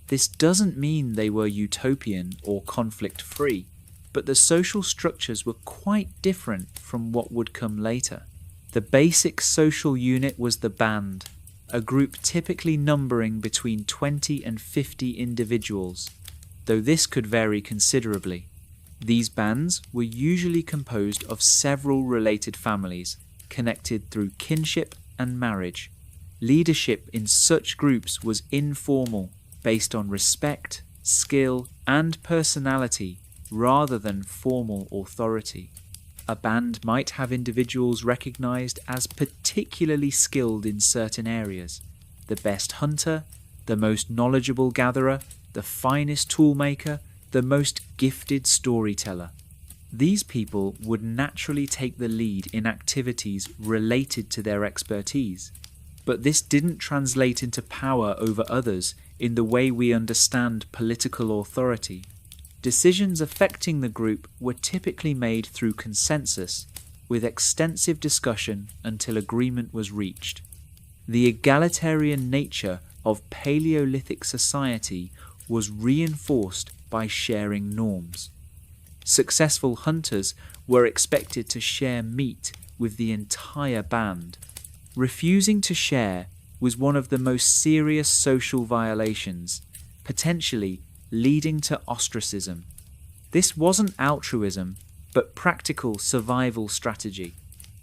Speaker 1: This doesn't mean they were utopian or conflict-free, but the social structures were quite different from what would come later. The basic social unit was the band, a group typically numbering between 20 and 50 individuals, though this could vary considerably. These bands were usually composed of several related families, connected through kinship and marriage. Leadership in such groups was informal, based on respect, skill, and personality, rather than formal authority. A band might have individuals recognized as particularly skilled in certain areas: the best hunter, the most knowledgeable gatherer, the finest toolmaker, the most gifted storyteller. These people would naturally take the lead in activities related to their expertise, but this didn't translate into power over others in the way we understand political authority. Decisions affecting the group were typically made through consensus, with extensive discussion until agreement was reached. The egalitarian nature of Paleolithic society was reinforced by sharing norms. Successful hunters were expected to share meat with the entire band. Refusing to share was one of the most serious social violations, potentially leading to ostracism. This wasn't altruism, but practical survival strategy.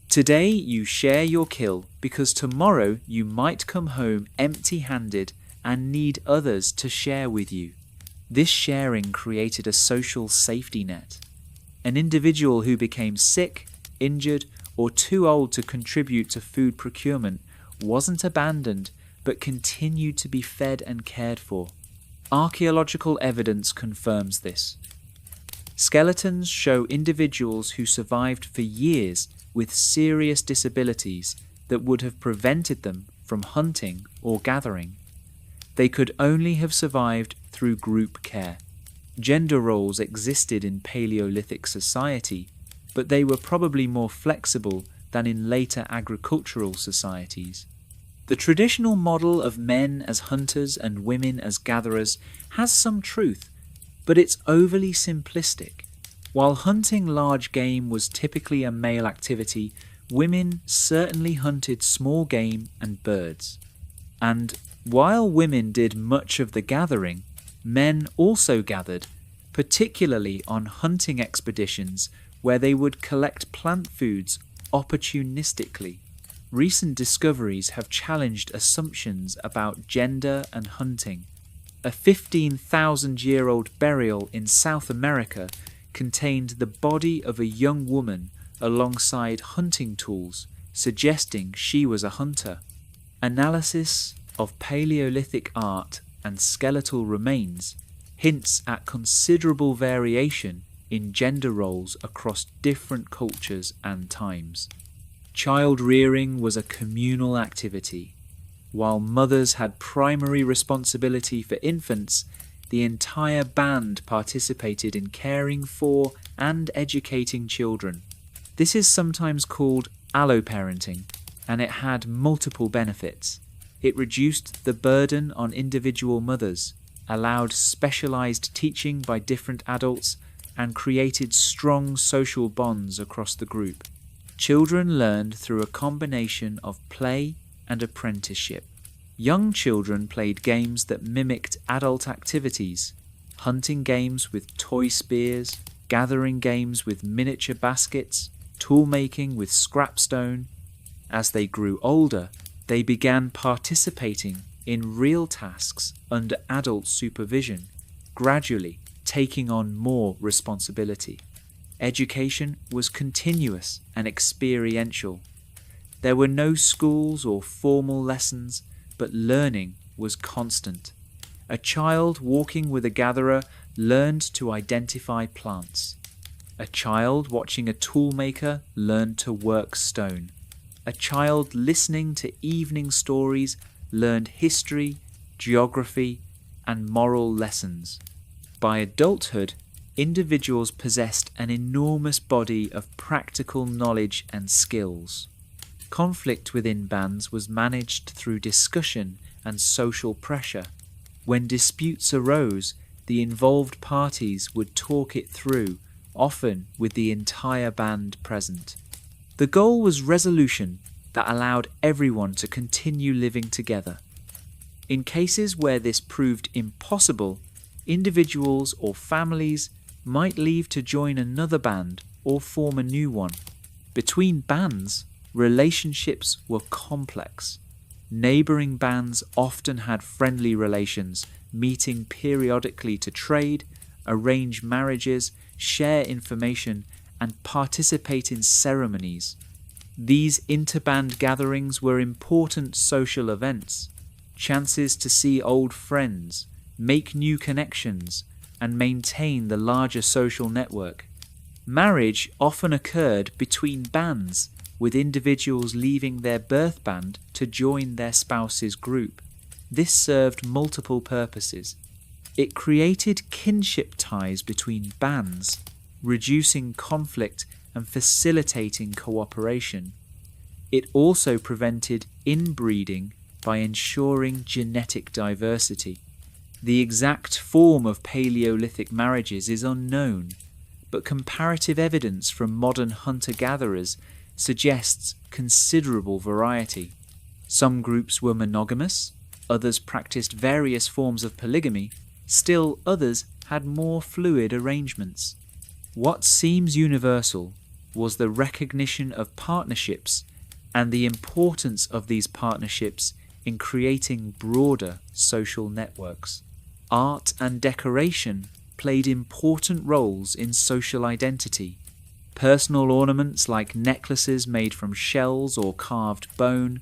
Speaker 1: Today you share your kill because tomorrow you might come home empty-handed and need others to share with you. This sharing created a social safety net. An individual who became sick, injured, or too old to contribute to food procurement wasn't abandoned, but continued to be fed and cared for. Archaeological evidence confirms this. Skeletons show individuals who survived for years with serious disabilities that would have prevented them from hunting or gathering. They could only have survived through group care. Gender roles existed in Paleolithic society, but they were probably more flexible than in later agricultural societies. The traditional model of men as hunters and women as gatherers has some truth, but it's overly simplistic. While hunting large game was typically a male activity, women certainly hunted small game and birds. And while women did much of the gathering, men also gathered, particularly on hunting expeditions where they would collect plant foods opportunistically. Recent discoveries have challenged assumptions about gender and hunting. A 15,000-year-old burial in South America contained the body of a young woman alongside hunting tools, suggesting she was a hunter. Analysis of Paleolithic art and skeletal remains hints at considerable variation in gender roles across different cultures and times. Child rearing was a communal activity. While mothers had primary responsibility for infants, the entire band participated in caring for and educating children. This is sometimes called alloparenting, and it had multiple benefits. It reduced the burden on individual mothers, allowed specialized teaching by different adults, and created strong social bonds across the group. Children learned through a combination of play and apprenticeship. Young children played games that mimicked adult activities: hunting games with toy spears, gathering games with miniature baskets, toolmaking with scrapstone. As they grew older, they began participating in real tasks under adult supervision, gradually taking on more responsibility. Education was continuous and experiential. There were no schools or formal lessons, but learning was constant. A child walking with a gatherer learned to identify plants. A child watching a toolmaker learned to work stone. A child listening to evening stories learned history, geography, and moral lessons. By adulthood, individuals possessed an enormous body of practical knowledge and skills. Conflict within bands was managed through discussion and social pressure. When disputes arose, the involved parties would talk it through, often with the entire band present. The goal was resolution that allowed everyone to continue living together. In cases where this proved impossible, individuals or families might leave to join another band or form a new one. Between bands, relationships were complex. Neighbouring bands often had friendly relations, meeting periodically to trade, arrange marriages, share information, and participate in ceremonies. These interband gatherings were important social events, chances to see old friends, make new connections, and maintain the larger social network. Marriage often occurred between bands, with individuals leaving their birth band to join their spouse's group. This served multiple purposes. It created kinship ties between bands, reducing conflict and facilitating cooperation. It also prevented inbreeding by ensuring genetic diversity. The exact form of Paleolithic marriages is unknown, but comparative evidence from modern hunter-gatherers suggests considerable variety. Some groups were monogamous, others practiced various forms of polygamy, still others had more fluid arrangements. What seems universal was the recognition of partnerships and the importance of these partnerships in creating broader social networks. Art and decoration played important roles in social identity. Personal ornaments like necklaces made from shells or carved bone,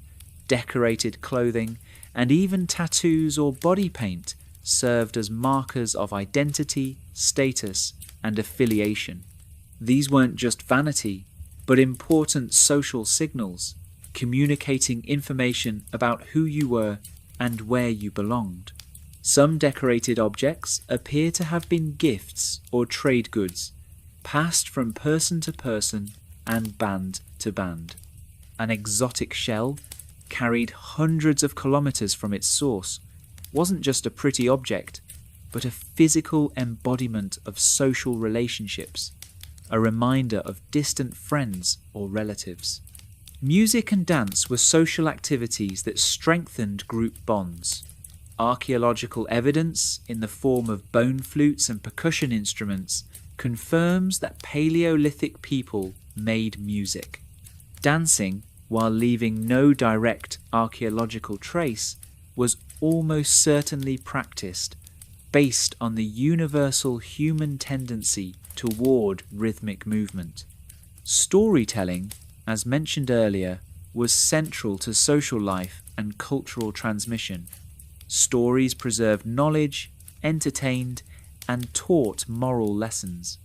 Speaker 1: decorated clothing, and even tattoos or body paint served as markers of identity, status, and affiliation. These weren't just vanity, but important social signals, communicating information about who you were and where you belonged. Some decorated objects appear to have been gifts or trade goods, passed from person to person and band to band. An exotic shell, carried hundreds of kilometers from its source, wasn't just a pretty object, but a physical embodiment of social relationships, a reminder of distant friends or relatives. Music and dance were social activities that strengthened group bonds. Archaeological evidence in the form of bone flutes and percussion instruments confirms that Paleolithic people made music. Dancing, while leaving no direct archaeological trace, was almost certainly practiced, based on the universal human tendency toward rhythmic movement. Storytelling, as mentioned earlier, was central to social life and cultural transmission. Stories preserved knowledge, entertained, and taught moral lessons.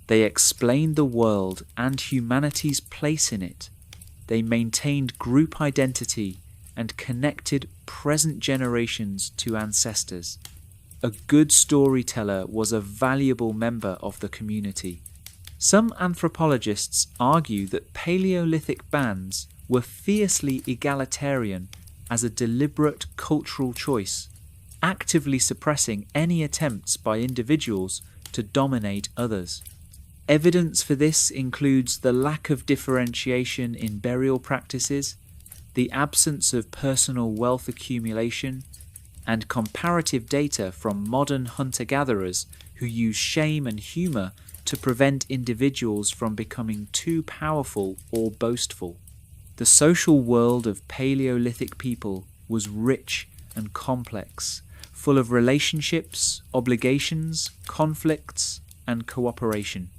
Speaker 1: They explained the world and humanity's place in it. They maintained group identity and connected present generations to ancestors. A good storyteller was a valuable member of the community. Some anthropologists argue that Paleolithic bands were fiercely egalitarian as a deliberate cultural choice, actively suppressing any attempts by individuals to dominate others. Evidence for this includes the lack of differentiation in burial practices, the absence of personal wealth accumulation, and comparative data from modern hunter-gatherers who use shame and humour to prevent individuals from becoming too powerful or boastful. The social world of Paleolithic people was rich and complex, full of relationships, obligations, conflicts, and cooperation.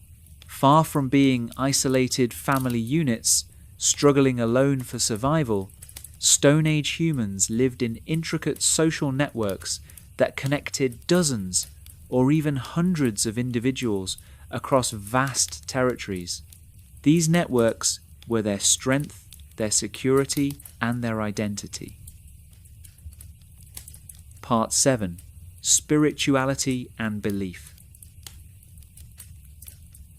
Speaker 1: Far from being isolated family units struggling alone for survival, Stone Age humans lived in intricate social networks that connected dozens or even hundreds of individuals across vast territories. These networks were their strength, their security, and their identity. Part 7. Spirituality and Belief.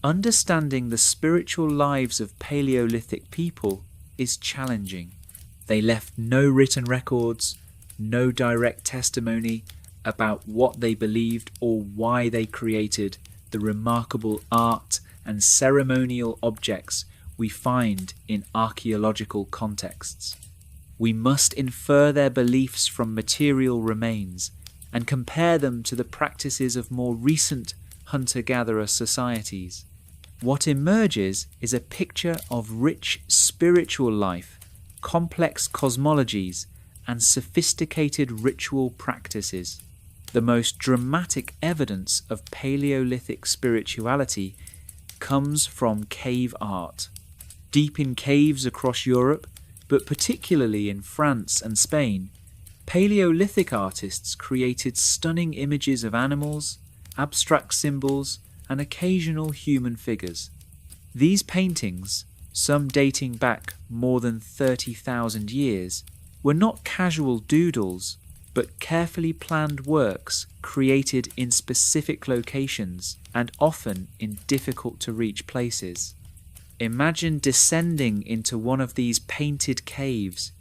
Speaker 1: Understanding the spiritual lives of Paleolithic people is challenging. They left no written records, no direct testimony about what they believed or why they created the remarkable art and ceremonial objects we find in archaeological contexts. We must infer their beliefs from material remains and compare them to the practices of more recent hunter-gatherer societies. What emerges is a picture of rich spiritual life, complex cosmologies, and sophisticated ritual practices. the most dramatic evidence of Paleolithic spirituality comes from cave art. Deep in caves across Europe, but particularly in France and Spain, Paleolithic artists created stunning images of animals, abstract symbols, and occasional human figures. These paintings, some dating back more than 30,000 years, were not casual doodles, but carefully planned works created in specific locations and often in difficult-to-reach places. Imagine descending into one of these painted caves.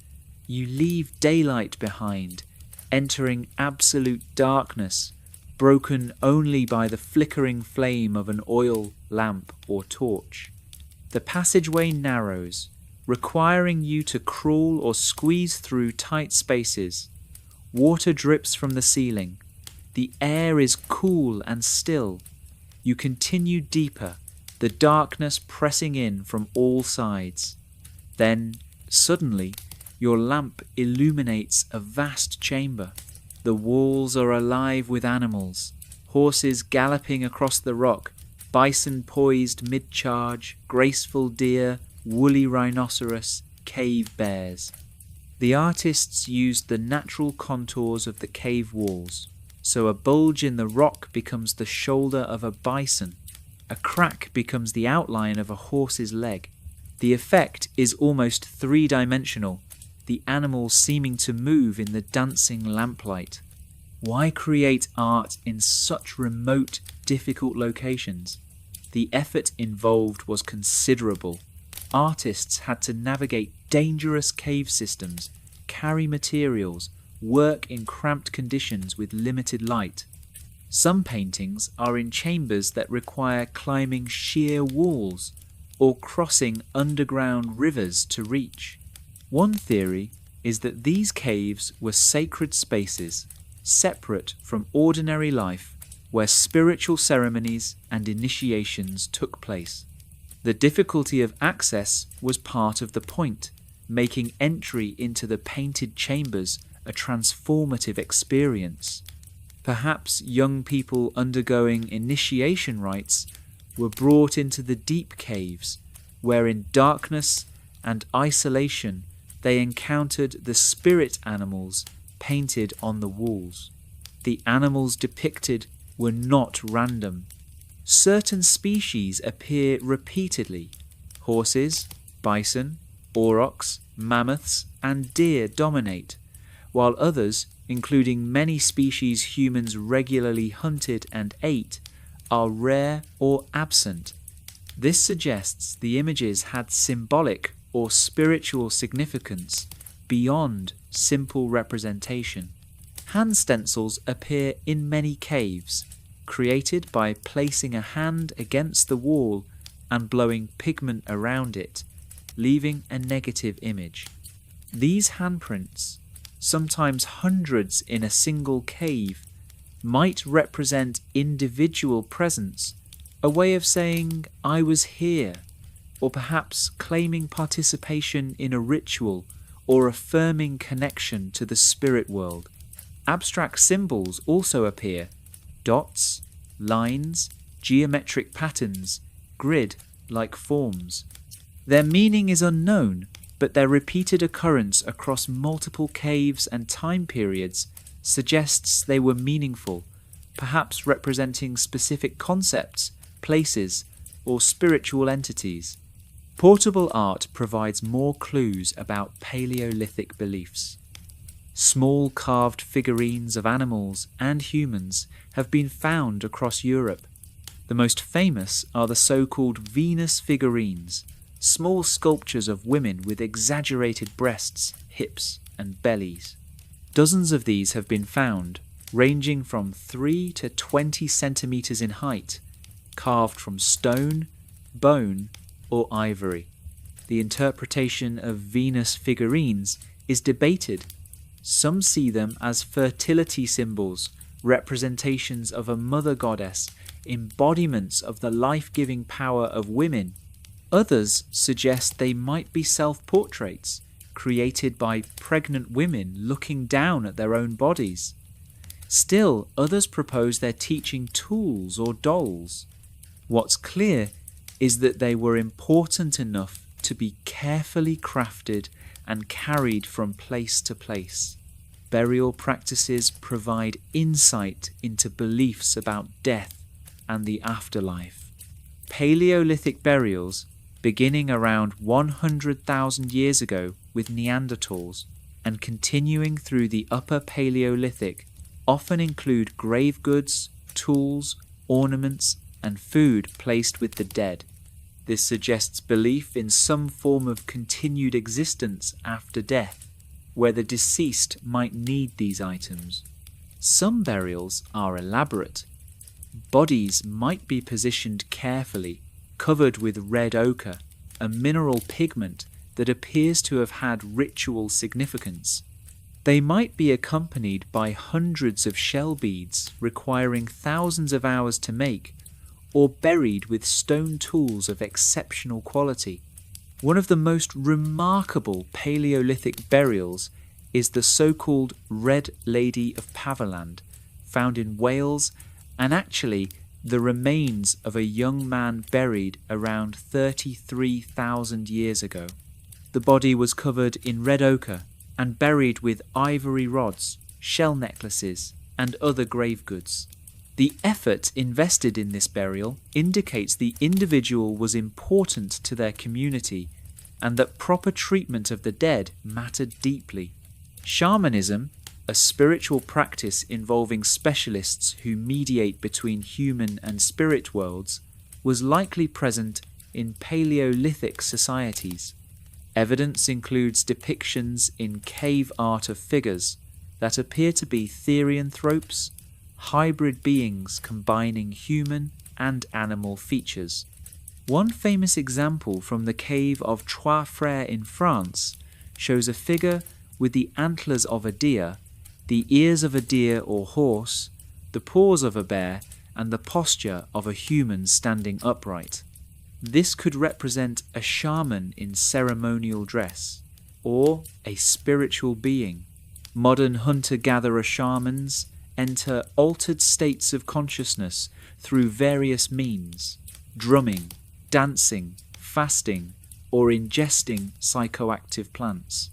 Speaker 1: You leave daylight behind, entering absolute darkness, broken only by the flickering flame of an oil lamp or torch. The passageway narrows, requiring you to crawl or squeeze through tight spaces. Water drips from the ceiling. The air is cool and still. You continue deeper, the darkness pressing in from all sides. Then, suddenly, your lamp illuminates a vast chamber. The walls are alive with animals, horses galloping across the rock, bison poised mid-charge, graceful deer, woolly rhinoceros, cave bears. The artists used the natural contours of the cave walls, so a bulge in the rock becomes the shoulder of a bison, a crack becomes the outline of a horse's leg. The effect is almost three-dimensional, the animals seeming to move in the dancing lamplight. Why create art in such remote, difficult locations? The effort involved was considerable. Artists had to navigate dangerous cave systems, carry materials, work in cramped conditions with limited light. Some paintings are in chambers that require climbing sheer walls or crossing underground rivers to reach. One theory is that these caves were sacred spaces, separate from ordinary life, where spiritual ceremonies and initiations took place. The difficulty of access was part of the point, making entry into the painted chambers a transformative experience. Perhaps young people undergoing initiation rites were brought into the deep caves, where in darkness and isolation they encountered the spirit animals painted on the walls. The animals depicted were not random. Certain species appear repeatedly. Horses, bison, aurochs, mammoths, and deer dominate, while others, including many species humans regularly hunted and ate, are rare or absent. This suggests the images had symbolic or spiritual significance beyond simple representation. Hand stencils appear in many caves, created by placing a hand against the wall and blowing pigment around it, leaving a negative image. These handprints, sometimes hundreds in a single cave, might represent individual presence, a way of saying, "I was here," or perhaps claiming participation in a ritual or affirming connection to the spirit world. Abstract symbols also appear: dots, lines, geometric patterns, grid-like forms. Their meaning is unknown, but their repeated occurrence across multiple caves and time periods suggests they were meaningful, perhaps representing specific concepts, places, or spiritual entities. Portable art provides more clues about Paleolithic beliefs. Small carved figurines of animals and humans have been found across Europe. The most famous are the so-called Venus figurines, small sculptures of women with exaggerated breasts, hips, and bellies. Dozens of these have been found, ranging from 3 to 20 centimeters in height, carved from stone, bone, or ivory. The interpretation of Venus figurines is debated. Some see them as fertility symbols, representations of a mother goddess, embodiments of the life-giving power of women. Others suggest they might be self-portraits, created by pregnant women looking down at their own bodies. Still, others propose they're teaching tools or dolls. What's clear is that they were important enough to be carefully crafted and carried from place to place. Burial practices provide insight into beliefs about death and the afterlife. Paleolithic burials, beginning around 100,000 years ago with Neanderthals and continuing through the Upper Paleolithic, often include grave goods, tools, ornaments, and food placed with the dead. This suggests belief in some form of continued existence after death, where the deceased might need these items. Some burials are elaborate. Bodies might be positioned carefully, covered with red ochre, a mineral pigment that appears to have had ritual significance. They might be accompanied by hundreds of shell beads requiring thousands of hours to make, or buried with stone tools of exceptional quality. One of the most remarkable Paleolithic burials is the so-called Red Lady of Paverland, found in Wales, and actually the remains of a young man buried around 33,000 years ago. The body was covered in red ochre and buried with ivory rods, shell necklaces, and other grave goods. The effort invested in this burial indicates the individual was important to their community and that proper treatment of the dead mattered deeply. Shamanism, a spiritual practice involving specialists who mediate between human and spirit worlds, was likely present in Paleolithic societies. Evidence includes depictions in cave art of figures that appear to be therianthropes, hybrid beings combining human and animal features. One famous example from the cave of Trois Frères in France shows a figure with the antlers of a deer, the ears of a deer or horse, the paws of a bear, and the posture of a human standing upright. This could represent a shaman in ceremonial dress, or a spiritual being. Modern hunter-gatherer shamans enter altered states of consciousness through various means: drumming, dancing, fasting, or ingesting psychoactive plants.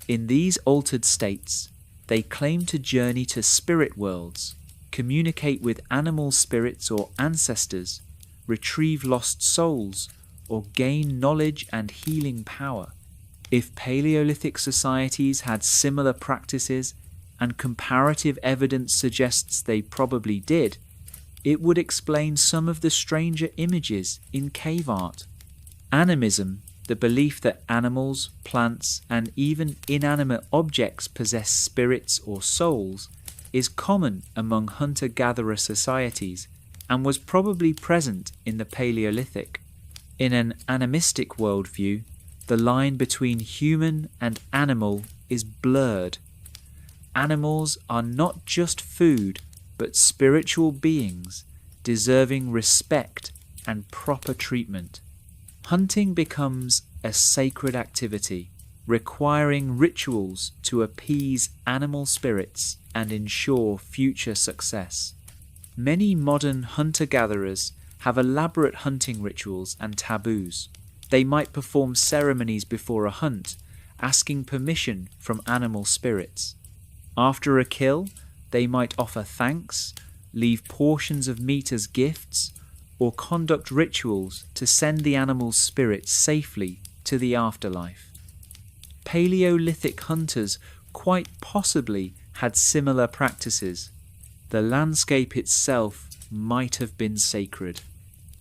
Speaker 1: In these altered states, they claim to journey to spirit worlds, communicate with animal spirits or ancestors, retrieve lost souls, or gain knowledge and healing power. If Paleolithic societies had similar practices, and comparative evidence suggests they probably did, it would explain some of the stranger images in cave art. Animism, the belief that animals, plants, and even inanimate objects possess spirits or souls, is common among hunter-gatherer societies and was probably present in the Paleolithic. In an animistic worldview, the line between human and animal is blurred. Animals are not just food, but spiritual beings, deserving respect and proper treatment. Hunting becomes a sacred activity, requiring rituals to appease animal spirits and ensure future success. Many modern hunter-gatherers have elaborate hunting rituals and taboos. They might perform ceremonies before a hunt, asking permission from animal spirits. After a kill, they might offer thanks, leave portions of meat as gifts, or conduct rituals to send the animal's spirit safely to the afterlife. Paleolithic hunters quite possibly had similar practices. The landscape itself might have been sacred.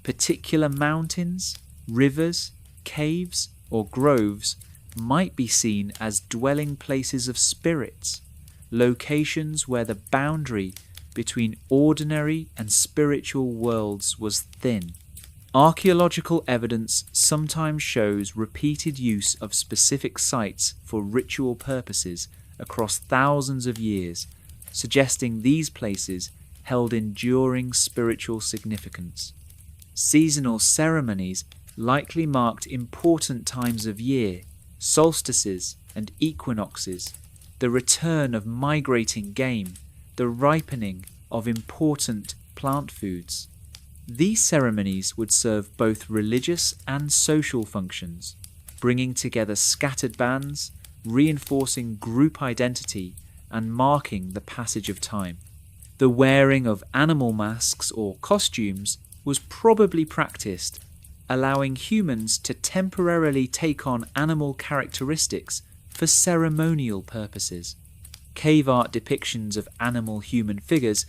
Speaker 1: Particular mountains, rivers, caves, or groves might be seen as dwelling places of spirits, locations where the boundary between ordinary and spiritual worlds was thin. Archaeological evidence sometimes shows repeated use of specific sites for ritual purposes across thousands of years, suggesting these places held enduring spiritual significance. Seasonal ceremonies likely marked important times of year, solstices and equinoxes, the return of migrating game, the ripening of important plant foods. These ceremonies would serve both religious and social functions, bringing together scattered bands, reinforcing group identity, and marking the passage of time. The wearing of animal masks or costumes was probably practiced, allowing humans to temporarily take on animal characteristics for ceremonial purposes. Cave art depictions of animal-human figures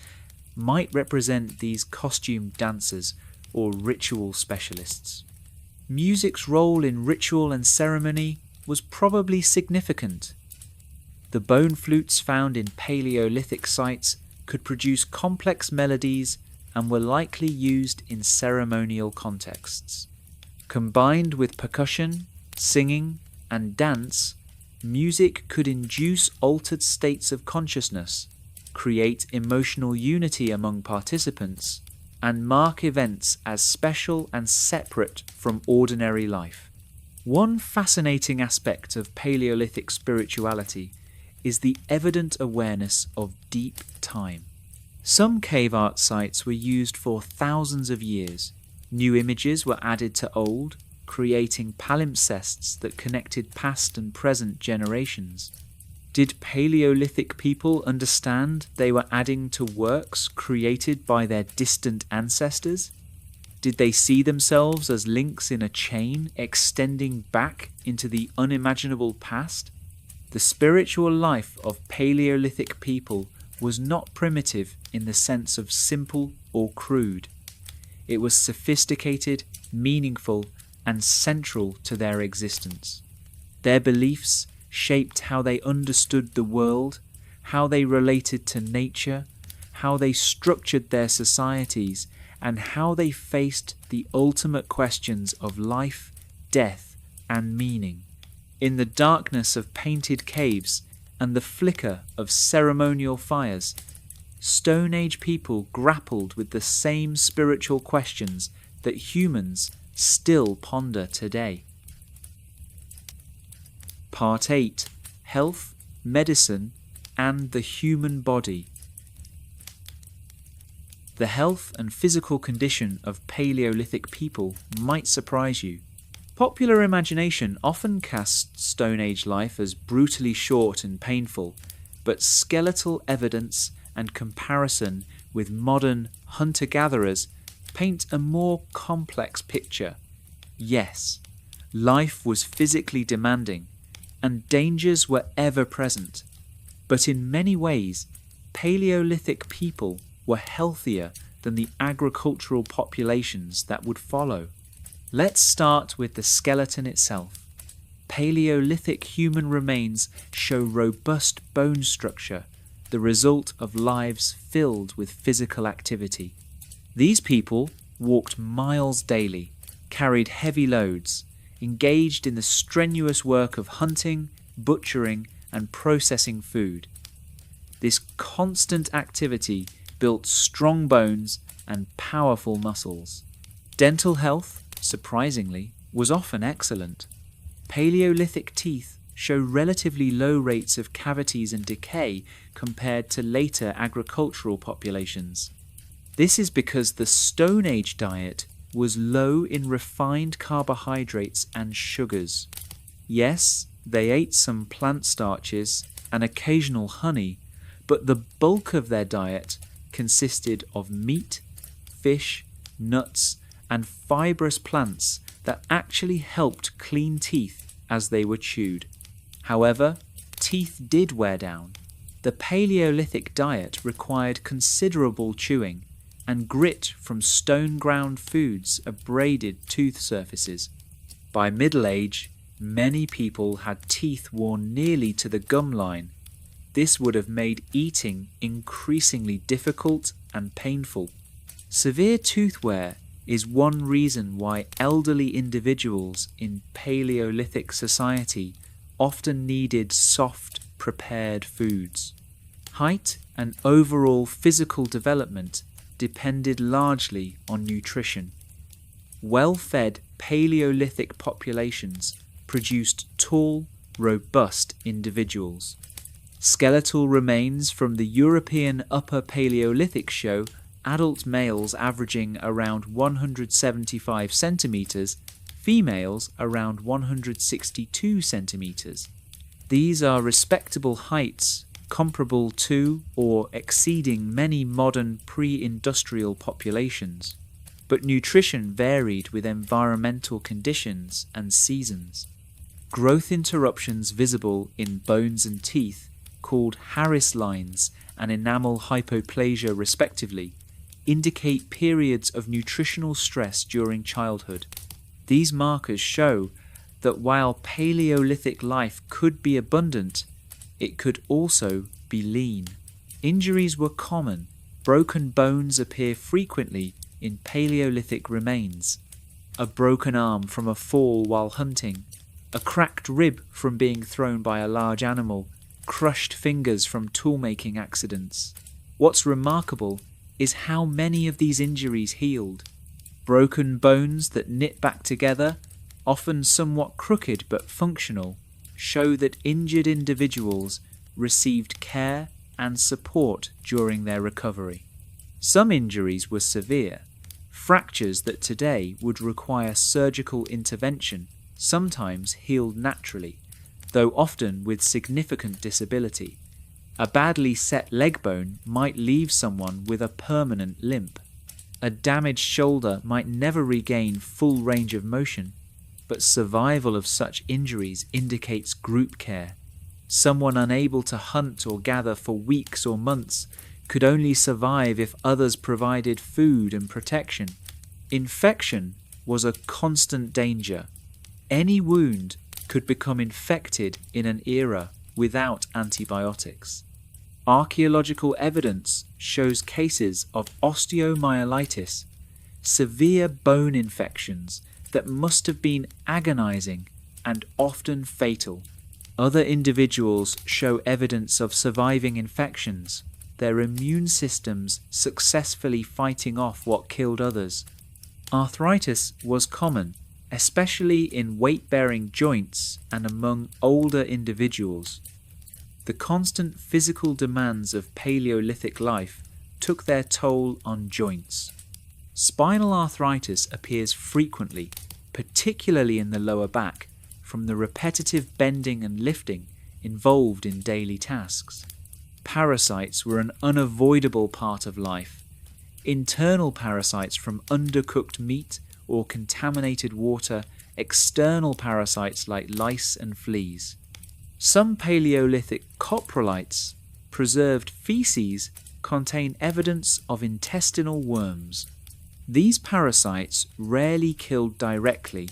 Speaker 1: might represent these costumed dancers or ritual specialists. Music's role in ritual and ceremony was probably significant. The bone flutes found in Paleolithic sites could produce complex melodies and were likely used in ceremonial contexts. Combined with percussion, singing, and dance, music could induce altered states of consciousness, create emotional unity among participants, and mark events as special and separate from ordinary life. One fascinating aspect of Paleolithic spirituality is the evident awareness of deep time. Some cave art sites were used for thousands of years. New images were added to old, creating palimpsests that connected past and present generations. Did Paleolithic people understand they were adding to works created by their distant ancestors? Did they see themselves as links in a chain extending back into the unimaginable past? The spiritual life of Paleolithic people was not primitive in the sense of simple or crude. It was sophisticated, meaningful, and central to their existence. Their beliefs shaped how they understood the world, how they related to nature, how they structured their societies, and how they faced the ultimate questions of life, death, and meaning. In the darkness of painted caves and the flicker of ceremonial fires, Stone Age people grappled with the same spiritual questions that humans still ponder today. Part 8. Health, Medicine, and the Human Body. The health and physical condition of Paleolithic people might surprise you. Popular imagination often casts Stone Age life as brutally short and painful, but skeletal evidence and comparison with modern hunter-gatherers paint a more complex picture. Yes, life was physically demanding, and dangers were ever present, but in many ways, Paleolithic people were healthier than the agricultural populations that would follow. Let's start with the skeleton itself. Paleolithic human remains show robust bone structure, the result of lives filled with physical activity. These people walked miles daily, carried heavy loads, engaged in the strenuous work of hunting, butchering, and processing food. This constant activity built strong bones and powerful muscles. Dental health, surprisingly, was often excellent. Paleolithic teeth show relatively low rates of cavities and decay compared to later agricultural populations. This is because the Stone Age diet was low in refined carbohydrates and sugars. Yes, they ate some plant starches and occasional honey, but the bulk of their diet consisted of meat, fish, nuts, and fibrous plants that actually helped clean teeth as they were chewed. However, teeth did wear down. The Paleolithic diet required considerable chewing, and grit from stone-ground foods abraded tooth surfaces. By middle age, many people had teeth worn nearly to the gum line. This would have made eating increasingly difficult and painful. Severe tooth wear is one reason why elderly individuals in Paleolithic society often needed soft, prepared foods. Height and overall physical development depended largely on nutrition. Well-fed Paleolithic populations produced tall, robust individuals. Skeletal remains from the European Upper Paleolithic show adult males averaging around 175 centimeters, females around 162 centimeters. These are respectable heights comparable to or exceeding many modern pre-industrial populations, but nutrition varied with environmental conditions and seasons. Growth interruptions visible in bones and teeth, called Harris lines and enamel hypoplasia respectively, indicate periods of nutritional stress during childhood. These markers show that while Paleolithic life could be abundant, it could also be lean. Injuries were common. Broken bones appear frequently in Paleolithic remains. A broken arm from a fall while hunting, a cracked rib from being thrown by a large animal, crushed fingers from tool-making accidents. What's remarkable is how many of these injuries healed. Broken bones that knit back together, often somewhat crooked but functional, show that injured individuals received care and support during their recovery. Some injuries were severe, fractures that today would require surgical intervention, sometimes healed naturally, though often with significant disability. A badly set leg bone might leave someone with a permanent limp. A damaged shoulder might never regain full range of motion, but survival of such injuries indicates group care. Someone unable to hunt or gather for weeks or months could only survive if others provided food and protection. Infection was a constant danger. Any wound could become infected in an era without antibiotics. Archaeological evidence shows cases of osteomyelitis, severe bone infections that must have been agonizing and often fatal. Other individuals show evidence of surviving infections, their immune systems successfully fighting off what killed others. Arthritis was common, especially in weight-bearing joints and among older individuals. The constant physical demands of Paleolithic life took their toll on joints. Spinal arthritis appears frequently, particularly in the lower back, from the repetitive bending and lifting involved in daily tasks. Parasites were an unavoidable part of life. Internal parasites from undercooked meat or contaminated water, external parasites like lice and fleas. Some Paleolithic coprolites, preserved feces, contain evidence of intestinal worms. These parasites rarely killed directly,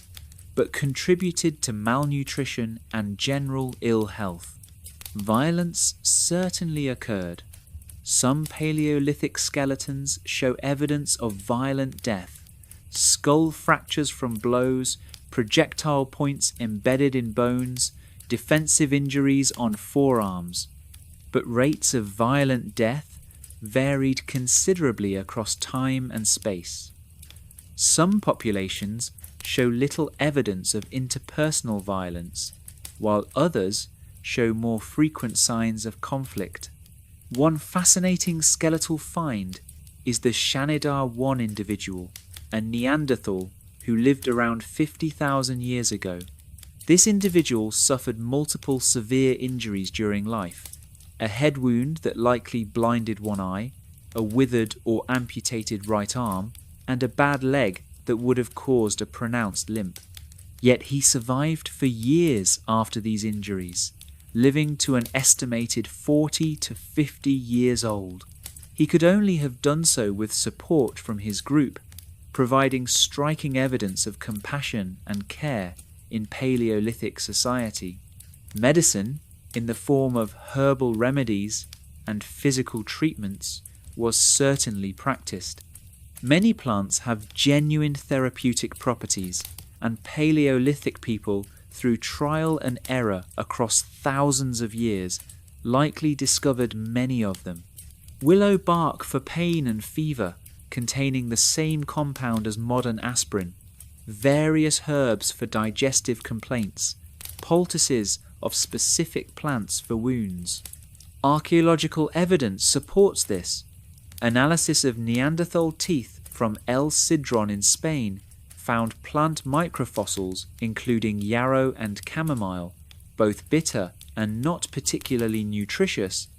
Speaker 1: but contributed to malnutrition and general ill health. Violence certainly occurred. Some Paleolithic skeletons show evidence of violent death, skull fractures from blows, projectile points embedded in bones, defensive injuries on forearms. But rates of violent death varied considerably across time and space. Some populations show little evidence of interpersonal violence, while others show more frequent signs of conflict. One fascinating skeletal find is the Shanidar I individual, a Neanderthal who lived around 50,000 years ago. This individual suffered multiple severe injuries during life: a head wound that likely blinded one eye, a withered or amputated right arm, and a bad leg that would have caused a pronounced limp. Yet he survived for years after these injuries, living to an estimated 40 to 50 years old. He could only have done so with support from his group, providing striking evidence of compassion and care in Paleolithic society. Medicine, in the form of herbal remedies and physical treatments, was certainly practiced. Many plants have genuine therapeutic properties, and Paleolithic people, through trial and error across thousands of years, likely discovered many of them. Willow bark for pain and fever, containing the same compound as modern aspirin, various herbs for digestive complaints, poultices of specific plants for wounds. Archaeological evidence supports this. Analysis of Neanderthal teeth from El Sidron in Spain found plant microfossils including yarrow and chamomile, both bitter and not particularly nutritious,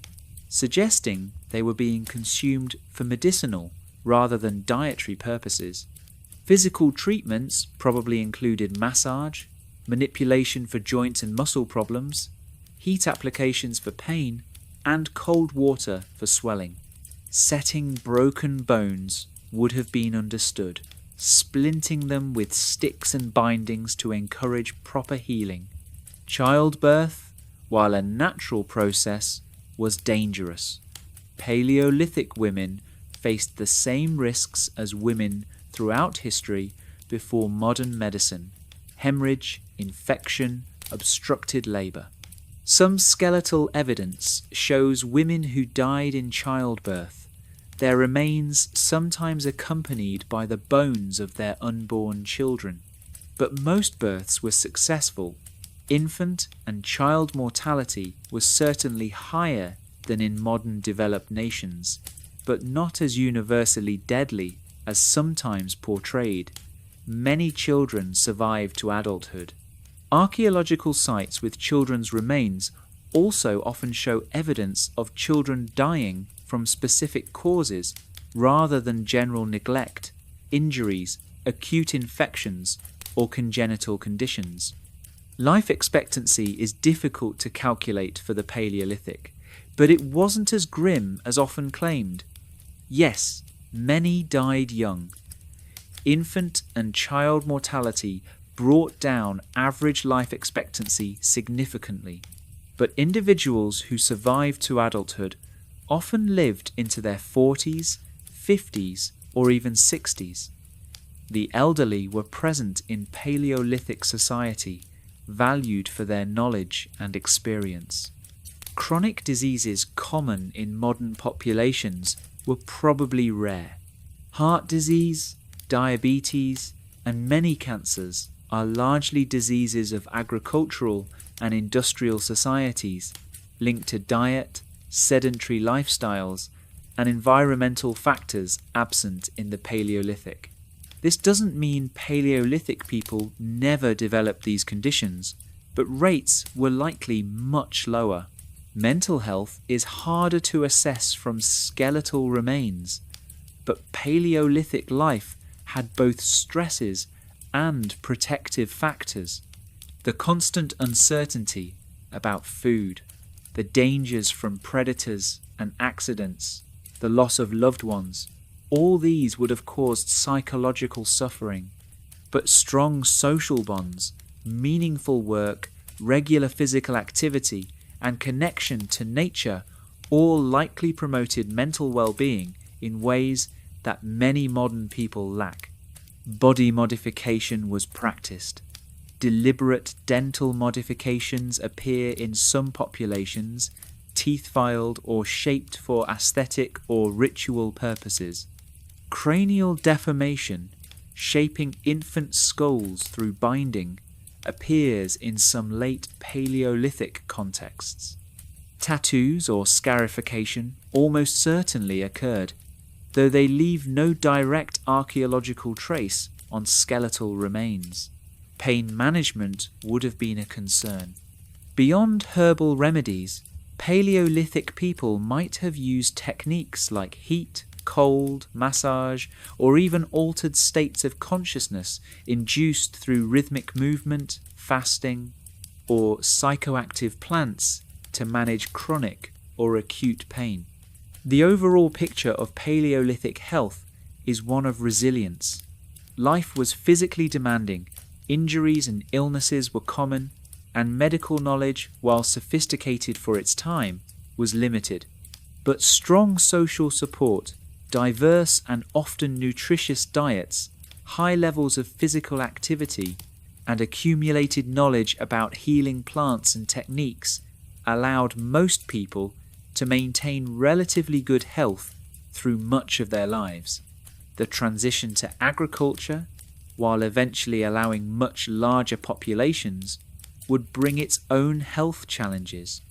Speaker 1: suggesting they were being consumed for medicinal rather than dietary purposes. Physical treatments probably included massage, manipulation for joints and muscle problems, heat applications for pain, and cold water for swelling. Setting broken bones would have been understood, splinting them with sticks and bindings to encourage proper healing. Childbirth, while a natural process, was dangerous. Paleolithic women faced the same risks as women throughout history before modern medicine: hemorrhage, infection, obstructed labour. Some skeletal evidence shows women who died in childbirth, their remains sometimes accompanied by the bones of their unborn children. But most births were successful. Infant and child mortality was certainly higher than in modern developed nations, but not as universally deadly as sometimes portrayed. Many children survived to adulthood. Archaeological sites with children's remains also often show evidence of children dying from specific causes rather than general neglect, injuries, acute infections, or congenital conditions. Life expectancy is difficult to calculate for the Paleolithic, but it wasn't as grim as often claimed. Yes, many died young. Infant and child mortality brought down average life expectancy significantly, but individuals who survived to adulthood often lived into their 40s, 50s, or even 60s. The elderly were present in Paleolithic society, valued for their knowledge and experience. Chronic diseases common in modern populations were probably rare. Heart disease, diabetes, and many cancers are largely diseases of agricultural and industrial societies linked to diet, sedentary lifestyles, and environmental factors absent in the Paleolithic. This doesn't mean Paleolithic people never developed these conditions, but rates were likely much lower. Mental health is harder to assess from skeletal remains, but Paleolithic life had both stresses and protective factors. The constant uncertainty about food, the dangers from predators and accidents, the loss of loved ones, all these would have caused psychological suffering. But strong social bonds, meaningful work, regular physical activity, and connection to nature all likely promoted mental well-being in ways that many modern people lack. Body modification was practiced. Deliberate dental modifications appear in some populations, teeth filed or shaped for aesthetic or ritual purposes. Cranial deformation, shaping infant skulls through binding, appears in some late Paleolithic contexts. Tattoos or scarification almost certainly occurred, though they leave no direct archaeological trace on skeletal remains. Pain management would have been a concern. Beyond herbal remedies, Paleolithic people might have used techniques like heat, cold, massage, or even altered states of consciousness induced through rhythmic movement, fasting, or psychoactive plants to manage chronic or acute pain. The overall picture of Paleolithic health is one of resilience. Life was physically demanding, injuries and illnesses were common, and medical knowledge, while sophisticated for its time, was limited. But strong social support, diverse and often nutritious diets, high levels of physical activity, and accumulated knowledge about healing plants and techniques allowed most people to maintain relatively good health through much of their lives. The transition to agriculture, while eventually allowing much larger populations, would bring its own health challenges.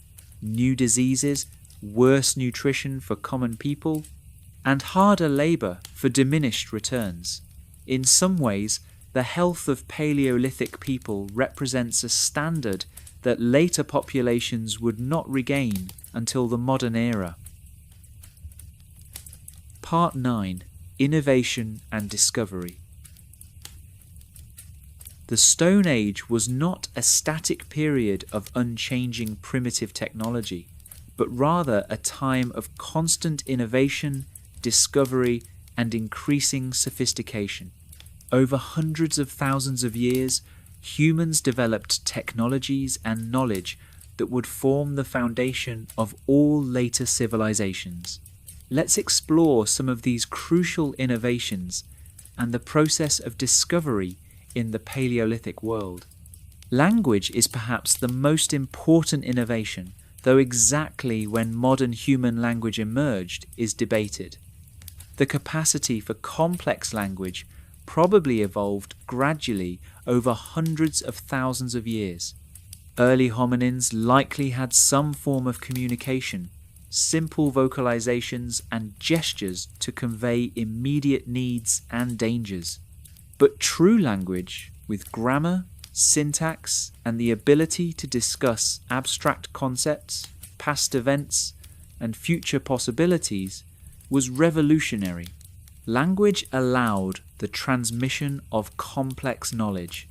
Speaker 1: New diseases worse nutrition for common people, and harder labour for diminished returns. In some ways, the health of Paleolithic people represents a standard that later populations would not regain until the modern era. Part 9. Innovation and Discovery. The Stone Age was not a static period of unchanging primitive technology, but rather a time of constant innovation, discovery, and increasing sophistication. Over hundreds of thousands of years, humans developed technologies and knowledge that would form the foundation of all later civilizations. Let's explore some of these crucial innovations and the process of discovery in the Paleolithic world. Language is perhaps the most important innovation, though exactly when modern human language emerged is debated. The capacity for complex language probably evolved gradually over hundreds of thousands of years. Early hominins likely had some form of communication, simple vocalizations and gestures to convey immediate needs and dangers. But true language, with grammar, syntax, and the ability to discuss abstract concepts, past events, and future possibilities, was revolutionary. Language allowed the transmission of complex knowledge.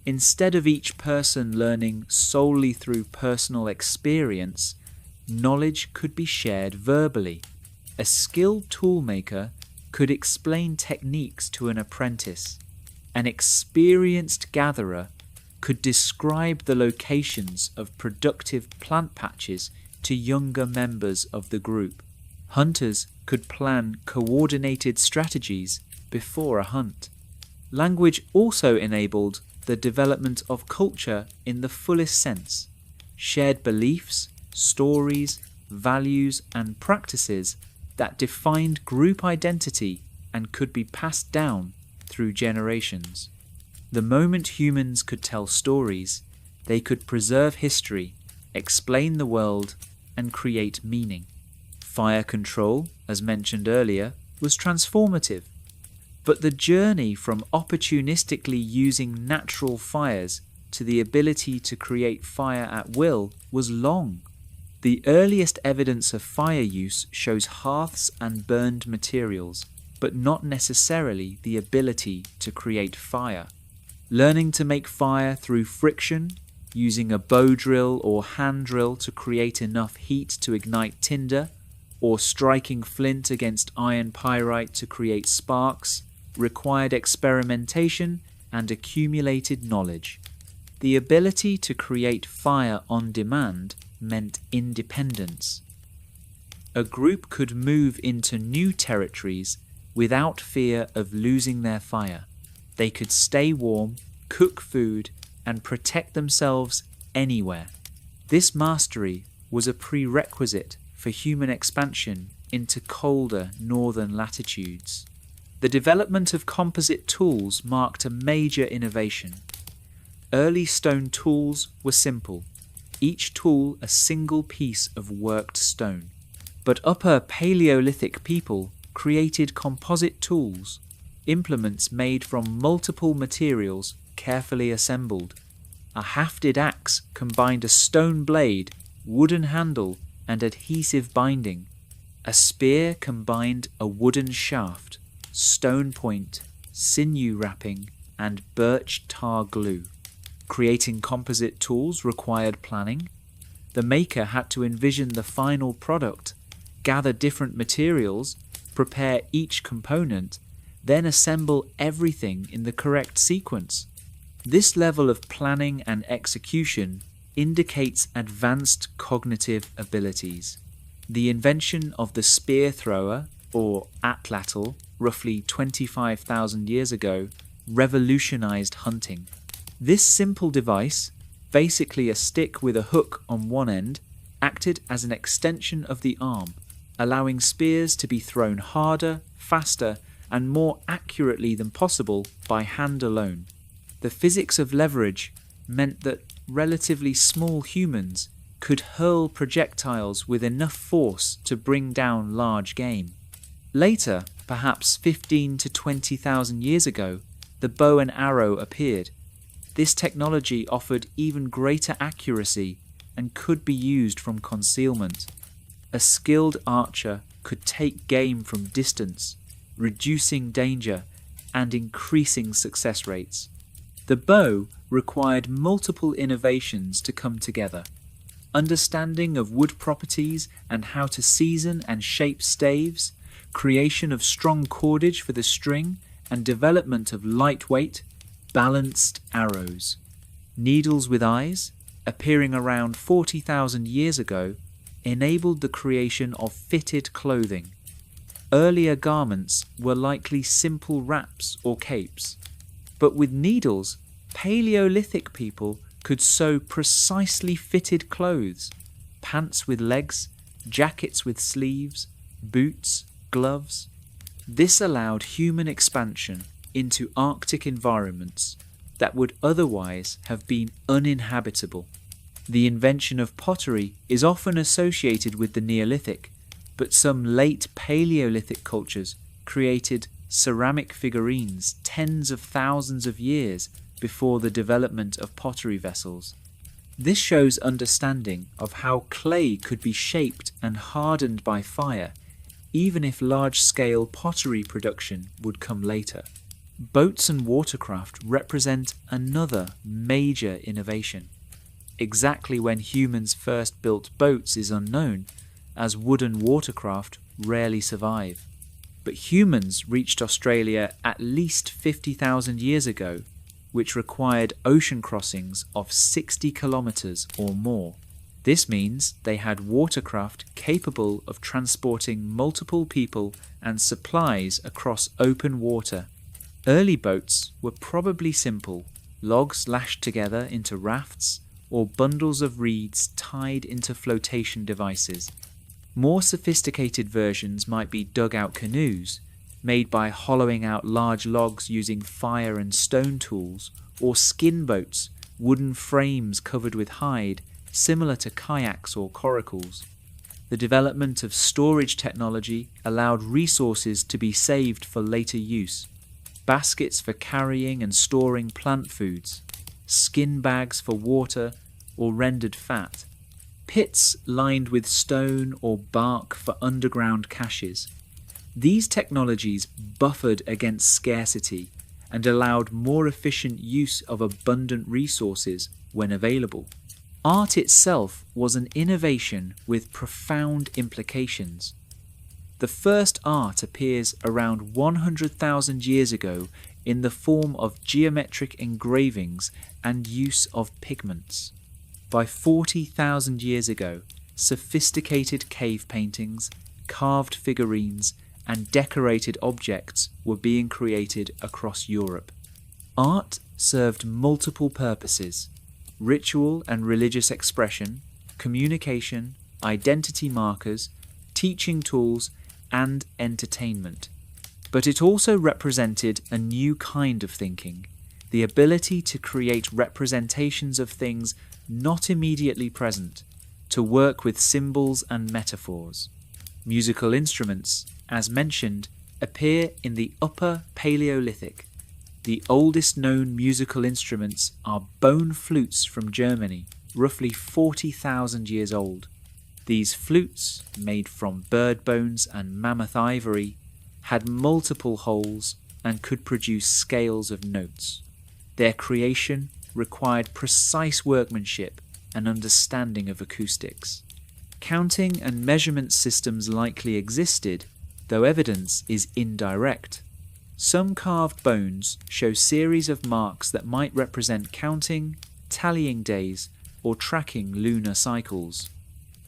Speaker 1: Instead of each person learning solely through personal experience, knowledge could be shared verbally. A skilled toolmaker could explain techniques to an apprentice. An experienced gatherer could describe the locations of productive plant patches to younger members of the group. Hunters could plan coordinated strategies before a hunt. Language also enabled the development of culture in the fullest sense. Shared beliefs, stories, values, and practices that defined group identity and could be passed down through generations. The moment humans could tell stories, they could preserve history, explain the world, and create meaning. Fire control, as mentioned earlier, was transformative. But the journey from opportunistically using natural fires to the ability to create fire at will was long. The earliest evidence of fire use shows hearths and burned materials, but not necessarily the ability to create fire. Learning to make fire through friction, using a bow drill or hand drill to create enough heat to ignite tinder, or striking flint against iron pyrite to create sparks, required experimentation and accumulated knowledge. The ability to create fire on demand meant independence. A group could move into new territories without fear of losing their fire. They could stay warm, cook food, and protect themselves anywhere. This mastery was a prerequisite for human expansion into colder northern latitudes. The development of composite tools marked a major innovation. Early stone tools were simple, each tool a single piece of worked stone. But Upper Paleolithic people created composite tools, implements made from multiple materials carefully assembled. A hafted axe combined a stone blade, wooden handle, and adhesive binding. A spear combined a wooden shaft, stone point, sinew wrapping, and birch tar glue. Creating composite tools required planning. The maker had to envision the final product, gather different materials, prepare each component, then assemble everything in the correct sequence. This level of planning and execution indicates advanced cognitive abilities. The invention of the spear thrower, or atlatl, roughly 25,000 years ago, revolutionized hunting. This simple device, basically a stick with a hook on one end, acted as an extension of the arm, allowing spears to be thrown harder, faster, and more accurately than possible by hand alone. The physics of leverage meant that relatively small humans could hurl projectiles with enough force to bring down large game. Later, perhaps 15 to 20,000 years ago, the bow and arrow appeared. This technology offered even greater accuracy and could be used from concealment. A skilled archer could take game from distance, reducing danger and increasing success rates. The bow required multiple innovations to come together. Understanding of wood properties and how to season and shape staves, creation of strong cordage for the string, and development of lightweight, balanced arrows. Needles with eyes, appearing around 40,000 years ago, enabled the creation of fitted clothing. Earlier garments were likely simple wraps or capes. But with needles, Paleolithic people could sew precisely fitted clothes, pants with legs, jackets with sleeves, boots, gloves. This allowed human expansion into Arctic environments that would otherwise have been uninhabitable. The invention of pottery is often associated with the Neolithic, but some late Paleolithic cultures created ceramic figurines tens of thousands of years before the development of pottery vessels. This shows understanding of how clay could be shaped and hardened by fire, even if large-scale pottery production would come later. Boats and watercraft represent another major innovation. Exactly when humans first built boats is unknown, as wooden watercraft rarely survive. But humans reached Australia at least 50,000 years ago, which required ocean crossings of 60 kilometres or more. This means they had watercraft capable of transporting multiple people and supplies across open water. Early boats were probably simple, logs lashed together into rafts or bundles of reeds tied into flotation devices. More sophisticated versions might be dugout canoes, made by hollowing out large logs using fire and stone tools, or skin boats, wooden frames covered with hide, similar to kayaks or coracles. The development of storage technology allowed resources to be saved for later use. Baskets for carrying and storing plant foods, skin bags for water or rendered fat, pits lined with stone or bark for underground caches. These technologies buffered against scarcity and allowed more efficient use of abundant resources when available. Art itself was an innovation with profound implications. The first art appears around 100,000 years ago in the form of geometric engravings and use of pigments. By 40,000 years ago, sophisticated cave paintings, carved figurines, and decorated objects were being created across Europe. Art served multiple purposes: ritual and religious expression, communication, identity markers, teaching tools, and entertainment. But it also represented a new kind of thinking, the ability to create representations of things not immediately present, to work with symbols and metaphors. Musical instruments, as mentioned, appear in the Upper Paleolithic. The oldest known musical instruments are bone flutes from Germany, roughly 40,000 years old. These flutes, made from bird bones and mammoth ivory, had multiple holes and could produce scales of notes. Their creation required precise workmanship and understanding of acoustics. Counting and measurement systems likely existed, though evidence is indirect. Some carved bones show series of marks that might represent counting, tallying days, or tracking lunar cycles.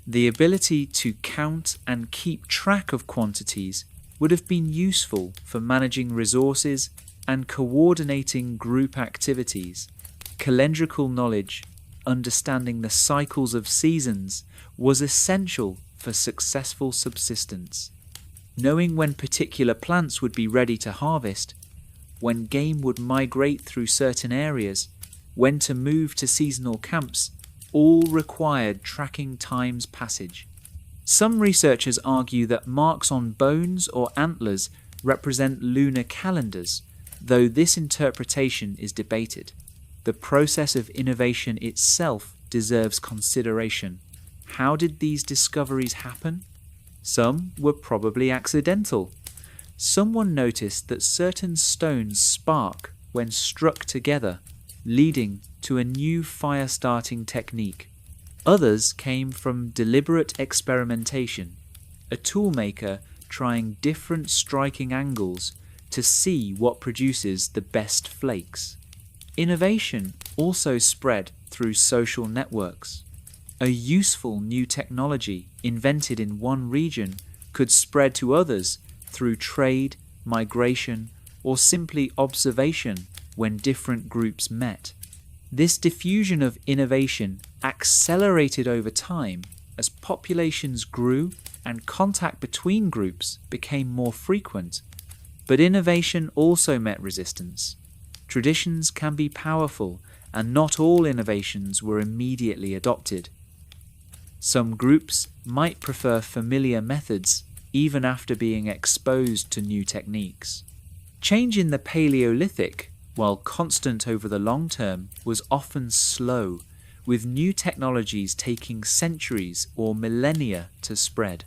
Speaker 1: The ability to count and keep track of quantities would have been useful for managing resources and coordinating group activities. Calendrical knowledge, understanding the cycles of seasons, was essential for successful subsistence. Knowing when particular plants would be ready to harvest, when game would migrate through certain areas, when to move to seasonal camps, all required tracking time's passage. Some researchers argue that marks on bones or antlers represent lunar calendars, though this interpretation is debated. The process of innovation itself deserves consideration. How did these discoveries happen? Some were probably accidental. Someone noticed that certain stones spark when struck together, leading to a new fire-starting technique. Others came from deliberate experimentation, a toolmaker trying different striking angles to see what produces the best flakes. Innovation also spread through social networks. A useful new technology invented in one region could spread to others through trade, migration, or simply observation when different groups met. This diffusion of innovation accelerated over time as populations grew and contact between groups became more frequent. But innovation also met resistance. Traditions can be powerful, and not all innovations were immediately adopted. Some groups might prefer familiar methods even after being exposed to new techniques. Change in the Paleolithic, while constant over the long term, was often slow, with new technologies taking centuries or millennia to spread.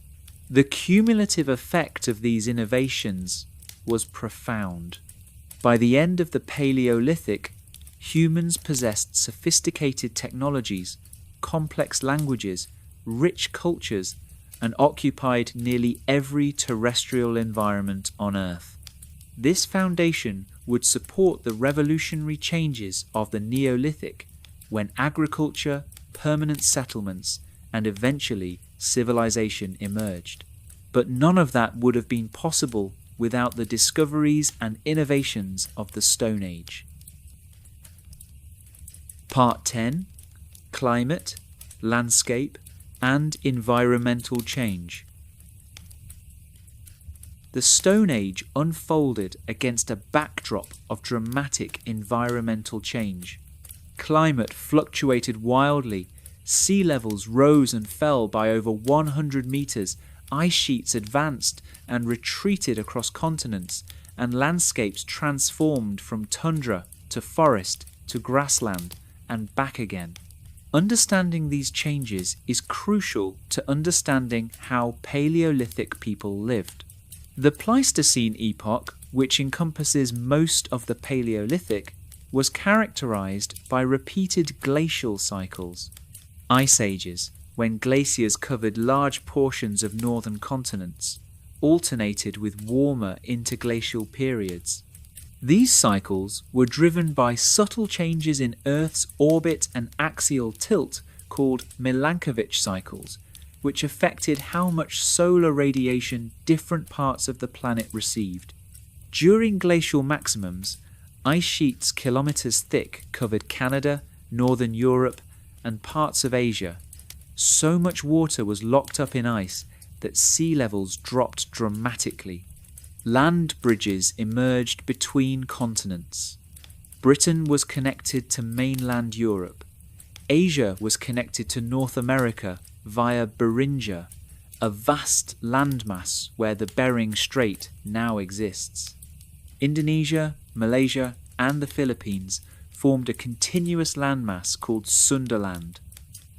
Speaker 1: The cumulative effect of these innovations was profound. By the end of the Paleolithic, humans possessed sophisticated technologies, complex languages, rich cultures, and occupied nearly every terrestrial environment on Earth. This foundation would support the revolutionary changes of the Neolithic, when agriculture, permanent settlements, and eventually civilization emerged. But none of that would have been possible without the discoveries and innovations of the Stone Age. Part 10: Climate, Landscape, and Environmental Change. The Stone Age unfolded against a backdrop of dramatic environmental change. Climate fluctuated wildly, sea levels rose and fell by over 100 meters, ice sheets advanced and retreated across continents, and landscapes transformed from tundra to forest to grassland and back again. Understanding these changes is crucial to understanding how Paleolithic people lived. The Pleistocene epoch, which encompasses most of the Paleolithic, was characterized by repeated glacial cycles. Ice ages, when glaciers covered large portions of northern continents, alternated with warmer interglacial periods. These cycles were driven by subtle changes in Earth's orbit and axial tilt called Milankovitch cycles, which affected how much solar radiation different parts of the planet received. During glacial maximums, ice sheets kilometers thick covered Canada, northern Europe, and parts of Asia. So much water was locked up in ice that sea levels dropped dramatically. Land bridges emerged between continents. Britain was connected to mainland Europe. Asia was connected to North America via Beringia, a vast landmass where the Bering Strait now exists. Indonesia, Malaysia, and the Philippines formed a continuous landmass called Sundaland.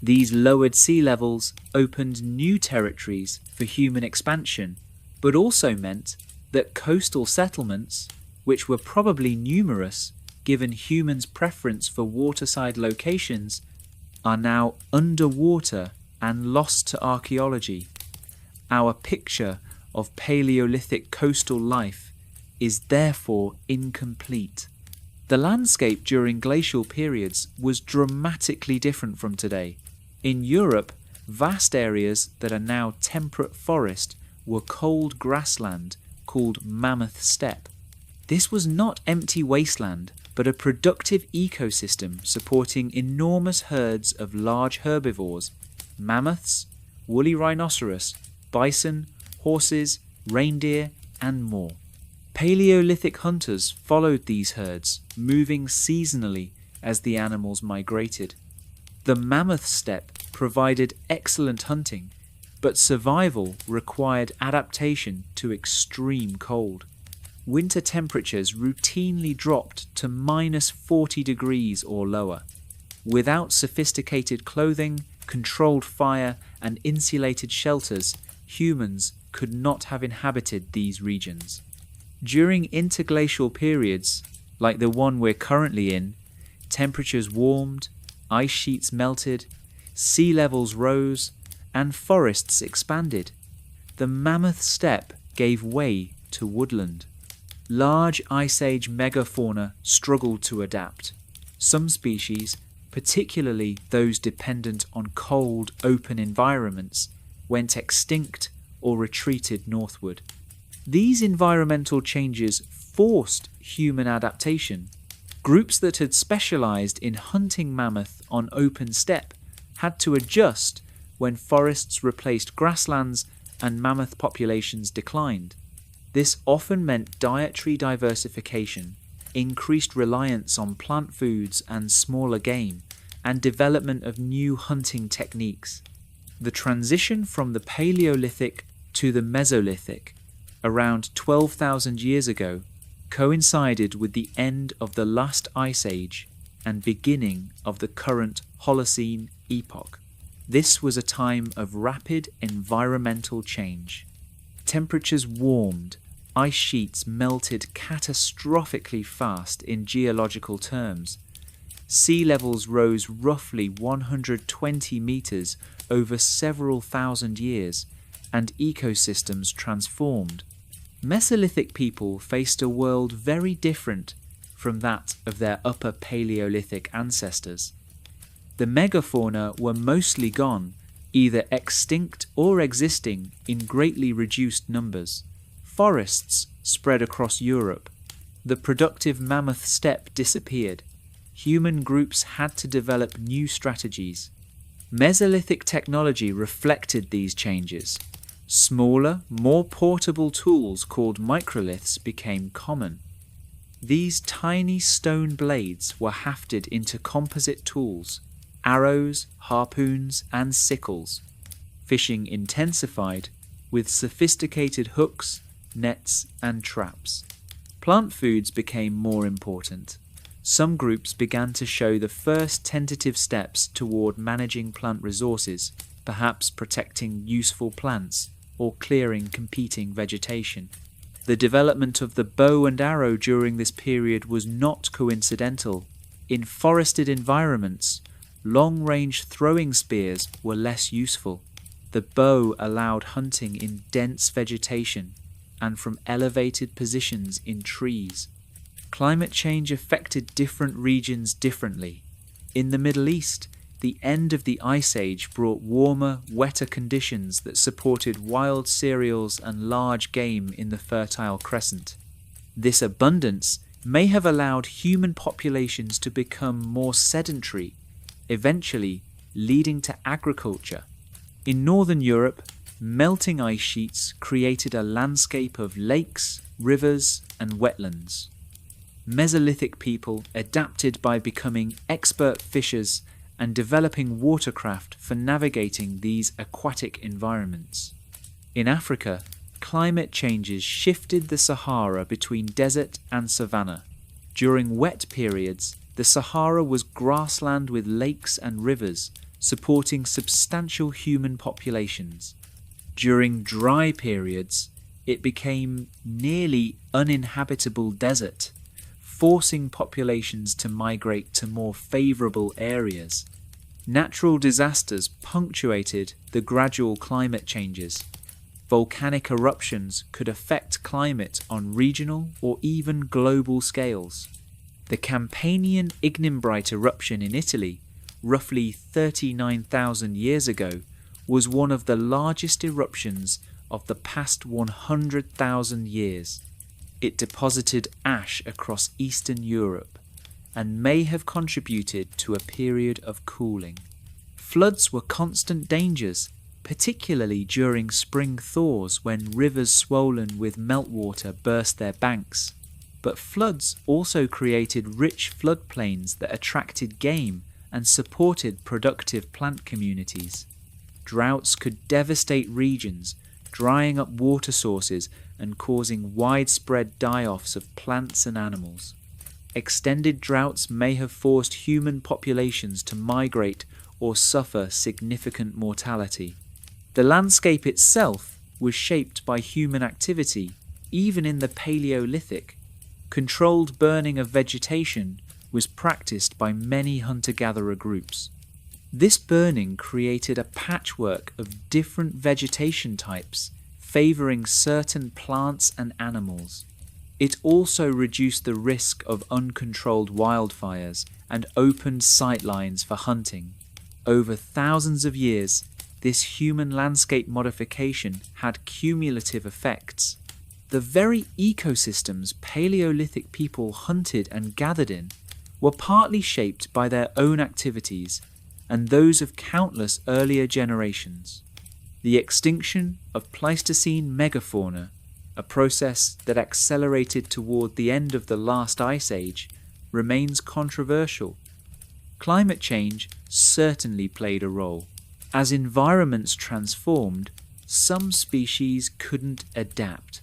Speaker 1: These lowered sea levels opened new territories for human expansion, but also meant that coastal settlements, which were probably numerous given humans' preference for waterside locations, are now underwater and lost to archaeology. Our picture of Paleolithic coastal life is therefore incomplete. The landscape during glacial periods was dramatically different from today. In Europe, vast areas that are now temperate forest were cold grassland called mammoth steppe. This was not empty wasteland, but a productive ecosystem supporting enormous herds of large herbivores, mammoths, woolly rhinoceros, bison, horses, reindeer, and more. Paleolithic hunters followed these herds, moving seasonally as the animals migrated. The mammoth steppe provided excellent hunting, but survival required adaptation to extreme cold. Winter temperatures routinely dropped to -40 degrees or lower. Without sophisticated clothing, controlled fire, and insulated shelters, humans could not have inhabited these regions. During interglacial periods, like the one we're currently in, temperatures warmed, ice sheets melted, sea levels rose, and forests expanded. The mammoth steppe gave way to woodland. Large Ice Age megafauna struggled to adapt. Some species, particularly those dependent on cold, open environments, went extinct or retreated northward. These environmental changes forced human adaptation. Groups that had specialized in hunting mammoth on open steppe had to adjust when forests replaced grasslands and mammoth populations declined. This often meant dietary diversification, increased reliance on plant foods and smaller game, and development of new hunting techniques. The transition from the Paleolithic to the Mesolithic, around 12,000 years ago, coincided with the end of the last ice age and beginning of the current Holocene epoch. This was a time of rapid environmental change. Temperatures warmed, ice sheets melted catastrophically fast in geological terms. Sea levels rose roughly 120 meters over several thousand years, and ecosystems transformed. Mesolithic people faced a world very different from that of their Upper Paleolithic ancestors. The megafauna were mostly gone, either extinct or existing in greatly reduced numbers. Forests spread across Europe. The productive mammoth steppe disappeared. Human groups had to develop new strategies. Mesolithic technology reflected these changes. Smaller, more portable tools called microliths became common. These tiny stone blades were hafted into composite tools, arrows, harpoons, and sickles. Fishing intensified with sophisticated hooks, nets, and traps. Plant foods became more important. Some groups began to show the first tentative steps toward managing plant resources, perhaps protecting useful plants or clearing competing vegetation. The development of the bow and arrow during this period was not coincidental. In forested environments, long-range throwing spears were less useful. The bow allowed hunting in dense vegetation and from elevated positions in trees. Climate change affected different regions differently. In the Middle East, the end of the Ice Age brought warmer, wetter conditions that supported wild cereals and large game in the Fertile Crescent. This abundance may have allowed human populations to become more sedentary, eventually leading to agriculture. In Northern Europe, melting ice sheets created a landscape of lakes, rivers, and wetlands. Mesolithic people adapted by becoming expert fishers and developing watercraft for navigating these aquatic environments. In Africa, climate changes shifted the Sahara between desert and savanna. During wet periods, the Sahara was grassland with lakes and rivers, supporting substantial human populations. During dry periods, it became nearly uninhabitable desert, forcing populations to migrate to more favourable areas. Natural disasters punctuated the gradual climate changes. Volcanic eruptions could affect climate on regional or even global scales. The Campanian ignimbrite eruption in Italy, roughly 39,000 years ago, was one of the largest eruptions of the past 100,000 years. It deposited ash across Eastern Europe and may have contributed to a period of cooling. Floods were constant dangers, particularly during spring thaws when rivers swollen with meltwater burst their banks. But floods also created rich floodplains that attracted game and supported productive plant communities. Droughts could devastate regions, drying up water sources and causing widespread die-offs of plants and animals. Extended droughts may have forced human populations to migrate or suffer significant mortality. The landscape itself was shaped by human activity, even in the Paleolithic. Controlled burning of vegetation was practiced by many hunter-gatherer groups. This burning created a patchwork of different vegetation types, favouring certain plants and animals. It also reduced the risk of uncontrolled wildfires and opened sightlines for hunting. Over thousands of years, this human landscape modification had cumulative effects. The very ecosystems Paleolithic people hunted and gathered in were partly shaped by their own activities and those of countless earlier generations. The extinction of Pleistocene megafauna, a process that accelerated toward the end of the last ice age, remains controversial. Climate change certainly played a role. As environments transformed, some species couldn't adapt,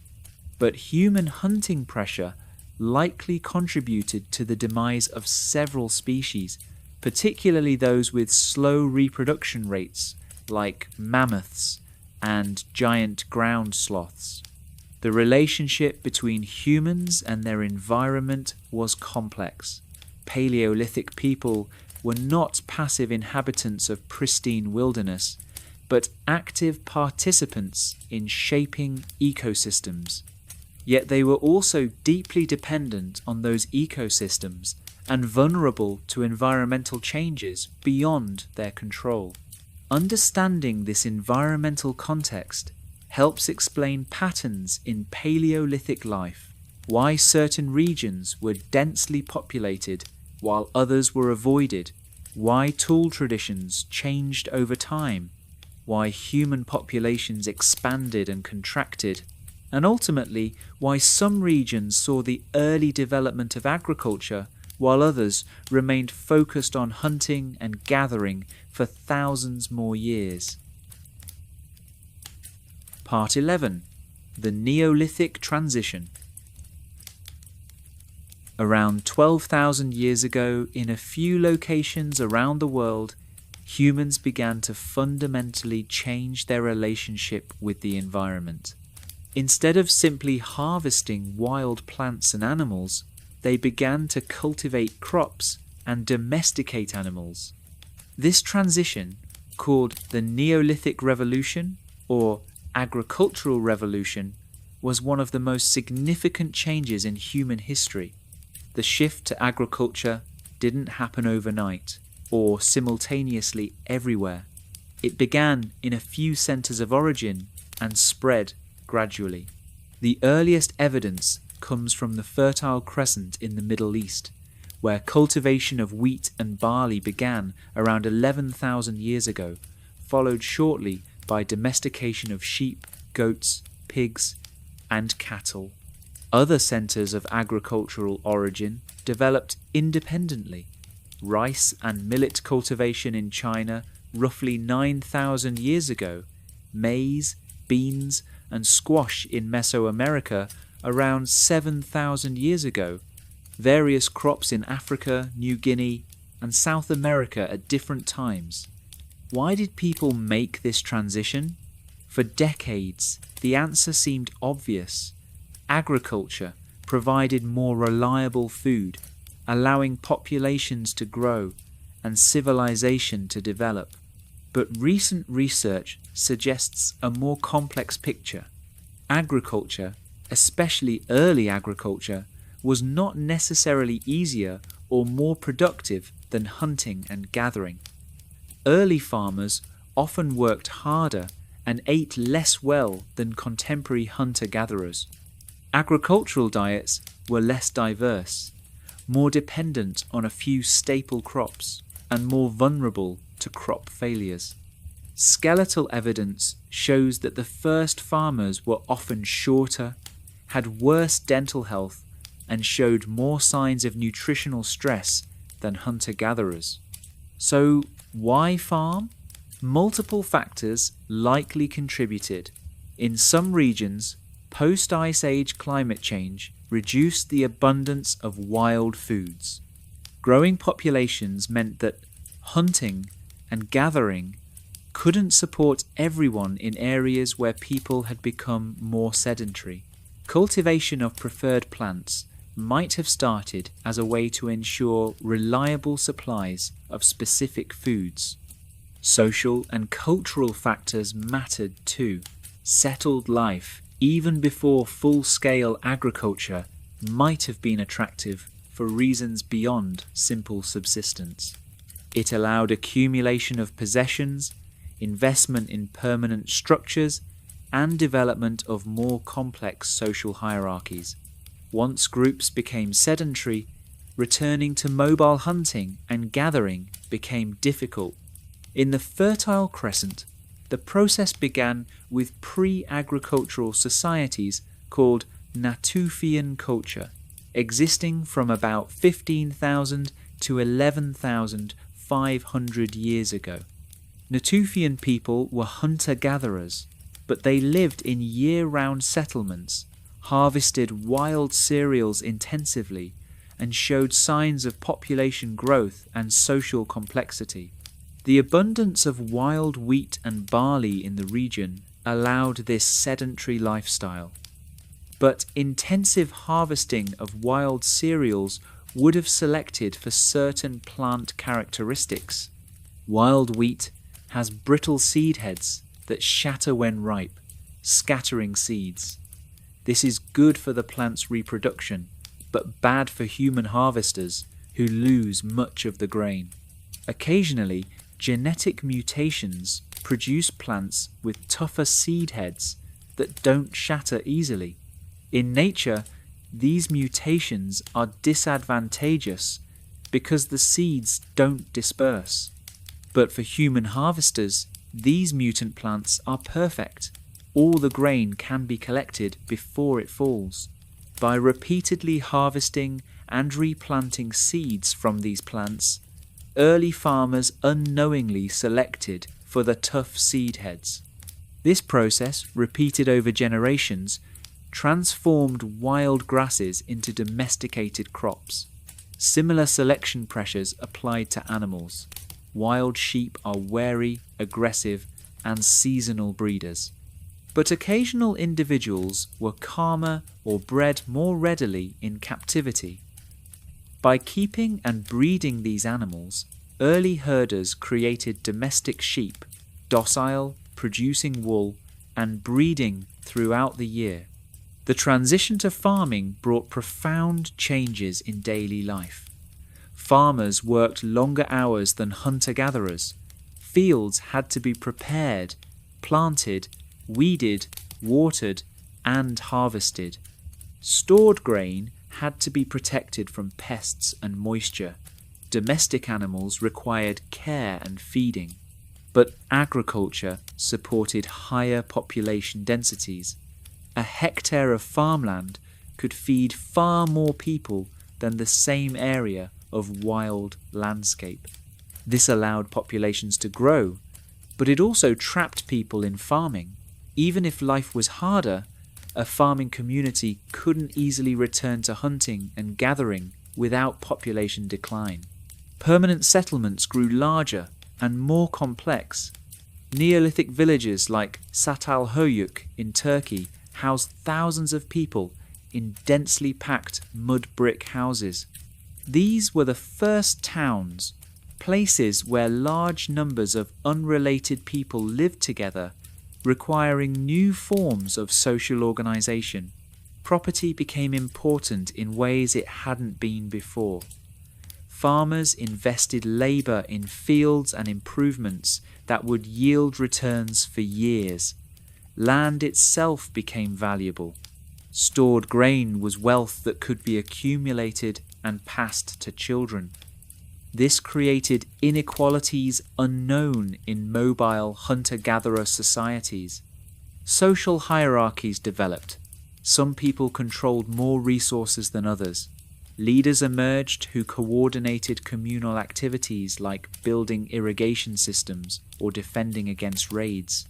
Speaker 1: but human hunting pressure likely contributed to the demise of several species, particularly those with slow reproduction rates like mammoths and giant ground sloths. The relationship between humans and their environment was complex. Paleolithic people were not passive inhabitants of pristine wilderness, but active participants in shaping ecosystems. Yet they were also deeply dependent on those ecosystems and vulnerable to environmental changes beyond their control. Understanding this environmental context helps explain patterns in Paleolithic life, why certain regions were densely populated while others were avoided, why tool traditions changed over time, why human populations expanded and contracted, and ultimately why some regions saw the early development of agriculture while others remained focused on hunting and gathering for thousands more years. Part 11. The Neolithic Transition. Around 12,000 years ago, in a few locations around the world, humans began to fundamentally change their relationship with the environment. Instead of simply harvesting wild plants and animals, they began to cultivate crops and domesticate animals. This transition, called the Neolithic Revolution or Agricultural Revolution, was one of the most significant changes in human history. The shift to agriculture didn't happen overnight or simultaneously everywhere. It began in a few centres of origin and spread gradually. The earliest evidence comes from the Fertile Crescent in the Middle East, where cultivation of wheat and barley began around 11,000 years ago, followed shortly by domestication of sheep, goats, pigs, and cattle. Other centres of agricultural origin developed independently. Rice and millet cultivation in China roughly 9,000 years ago, maize, beans, and squash in Mesoamerica around 7,000 years ago, various crops in Africa, New Guinea, and South America at different times. Why did people make this transition? For decades, the answer seemed obvious. Agriculture provided more reliable food, allowing populations to grow and civilization to develop. But recent research suggests a more complex picture. Agriculture, especially early agriculture, was not necessarily easier or more productive than hunting and gathering. Early farmers often worked harder and ate less well than contemporary hunter-gatherers. Agricultural diets were less diverse, more dependent on a few staple crops, and more vulnerable to crop failures. Skeletal evidence shows that the first farmers were often shorter, had worse dental health, and showed more signs of nutritional stress than hunter-gatherers. So why farm? Multiple factors likely contributed. In some regions, post-Ice Age climate change reduced the abundance of wild foods. Growing populations meant that hunting and gathering couldn't support everyone in areas where people had become more sedentary. Cultivation of preferred plants might have started as a way to ensure reliable supplies of specific foods. Social and cultural factors mattered too. Settled life, even before full-scale agriculture, might have been attractive for reasons beyond simple subsistence. It allowed accumulation of possessions, investment in permanent structures, and development of more complex social hierarchies. Once groups became sedentary, returning to mobile hunting and gathering became difficult. In the Fertile Crescent, the process began with pre-agricultural societies called Natufian culture, existing from about 15,000 to 11,500 years ago. Natufian people were hunter-gatherers, but they lived in year-round settlements, harvested wild cereals intensively, and showed signs of population growth and social complexity. The abundance of wild wheat and barley in the region allowed this sedentary lifestyle. But intensive harvesting of wild cereals would have selected for certain plant characteristics. Wild wheat has brittle seed heads that shatter when ripe, scattering seeds. This is good for the plant's reproduction, but bad for human harvesters who lose much of the grain. Occasionally, genetic mutations produce plants with tougher seed heads that don't shatter easily. In nature, these mutations are disadvantageous because the seeds don't disperse. But for human harvesters, these mutant plants are perfect. All the grain can be collected before it falls. By repeatedly harvesting and replanting seeds from these plants, early farmers unknowingly selected for the tough seed heads. This process, repeated over generations, transformed wild grasses into domesticated crops. Similar selection pressures applied to animals. Wild sheep are wary, aggressive, and seasonal breeders. But occasional individuals were calmer or bred more readily in captivity. By keeping and breeding these animals, early herders created domestic sheep, docile, producing wool, and breeding throughout the year. The transition to farming brought profound changes in daily life. Farmers worked longer hours than hunter-gatherers. Fields had to be prepared, planted, weeded, watered, and harvested. Stored grain had to be protected from pests and moisture. Domestic animals required care and feeding. But agriculture supported higher population densities. A hectare of farmland could feed far more people than the same area of wild landscape. This allowed populations to grow, but it also trapped people in farming. Even if life was harder, a farming community couldn't easily return to hunting and gathering without population decline. Permanent settlements grew larger and more complex. Neolithic villages like Çatalhöyük in Turkey housed thousands of people in densely packed mud brick houses. These were the first towns, places where large numbers of unrelated people lived together, requiring new forms of social organization. Property became important in ways it hadn't been before. Farmers invested labor in fields and improvements that would yield returns for years. Land itself became valuable. Stored grain was wealth that could be accumulated and passed to children. This created inequalities unknown in mobile hunter-gatherer societies. Social hierarchies developed. Some people controlled more resources than others. Leaders emerged who coordinated communal activities like building irrigation systems or defending against raids.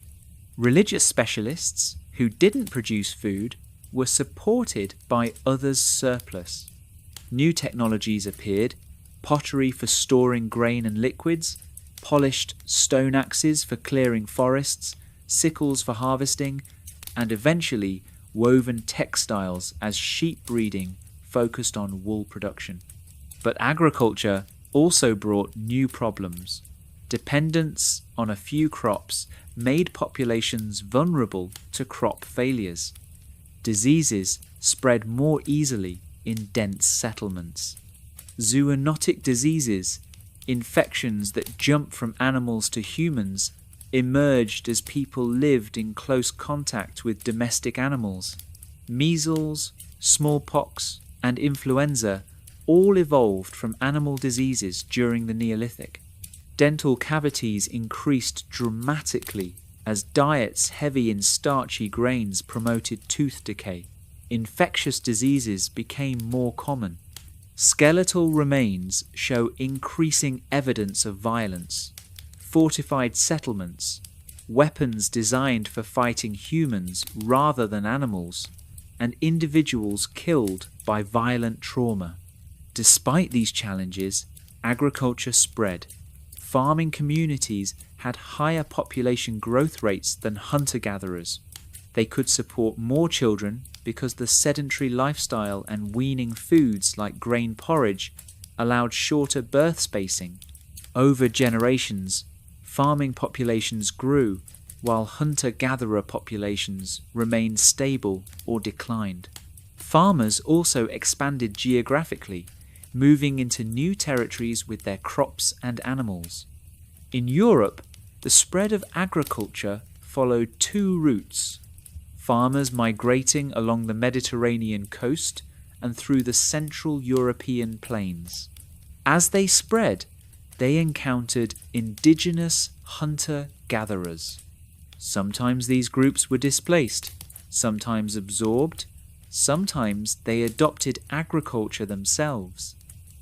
Speaker 1: Religious specialists who didn't produce food were supported by others' surplus. New technologies appeared: pottery for storing grain and liquids, polished stone axes for clearing forests, sickles for harvesting, and eventually woven textiles as sheep breeding focused on wool production. But agriculture also brought new problems. Dependence on a few crops made populations vulnerable to crop failures. Diseases spread more easily in dense settlements. Zoonotic diseases, infections that jump from animals to humans, emerged as people lived in close contact with domestic animals. Measles, smallpox, and influenza all evolved from animal diseases during the Neolithic. Dental cavities increased dramatically as diets heavy in starchy grains promoted tooth decay. Infectious diseases became more common. Skeletal remains show increasing evidence of violence. Fortified settlements, weapons designed for fighting humans rather than animals, and individuals killed by violent trauma. Despite these challenges, agriculture spread. Farming communities had higher population growth rates than hunter-gatherers. They could support more children because the sedentary lifestyle and weaning foods like grain porridge allowed shorter birth spacing. Over generations, farming populations grew while hunter-gatherer populations remained stable or declined. Farmers also expanded geographically, moving into new territories with their crops and animals. In Europe, the spread of agriculture followed two routes: farmers migrating along the Mediterranean coast and through the Central European plains. As they spread, they encountered indigenous hunter-gatherers. Sometimes these groups were displaced, sometimes absorbed, sometimes they adopted agriculture themselves.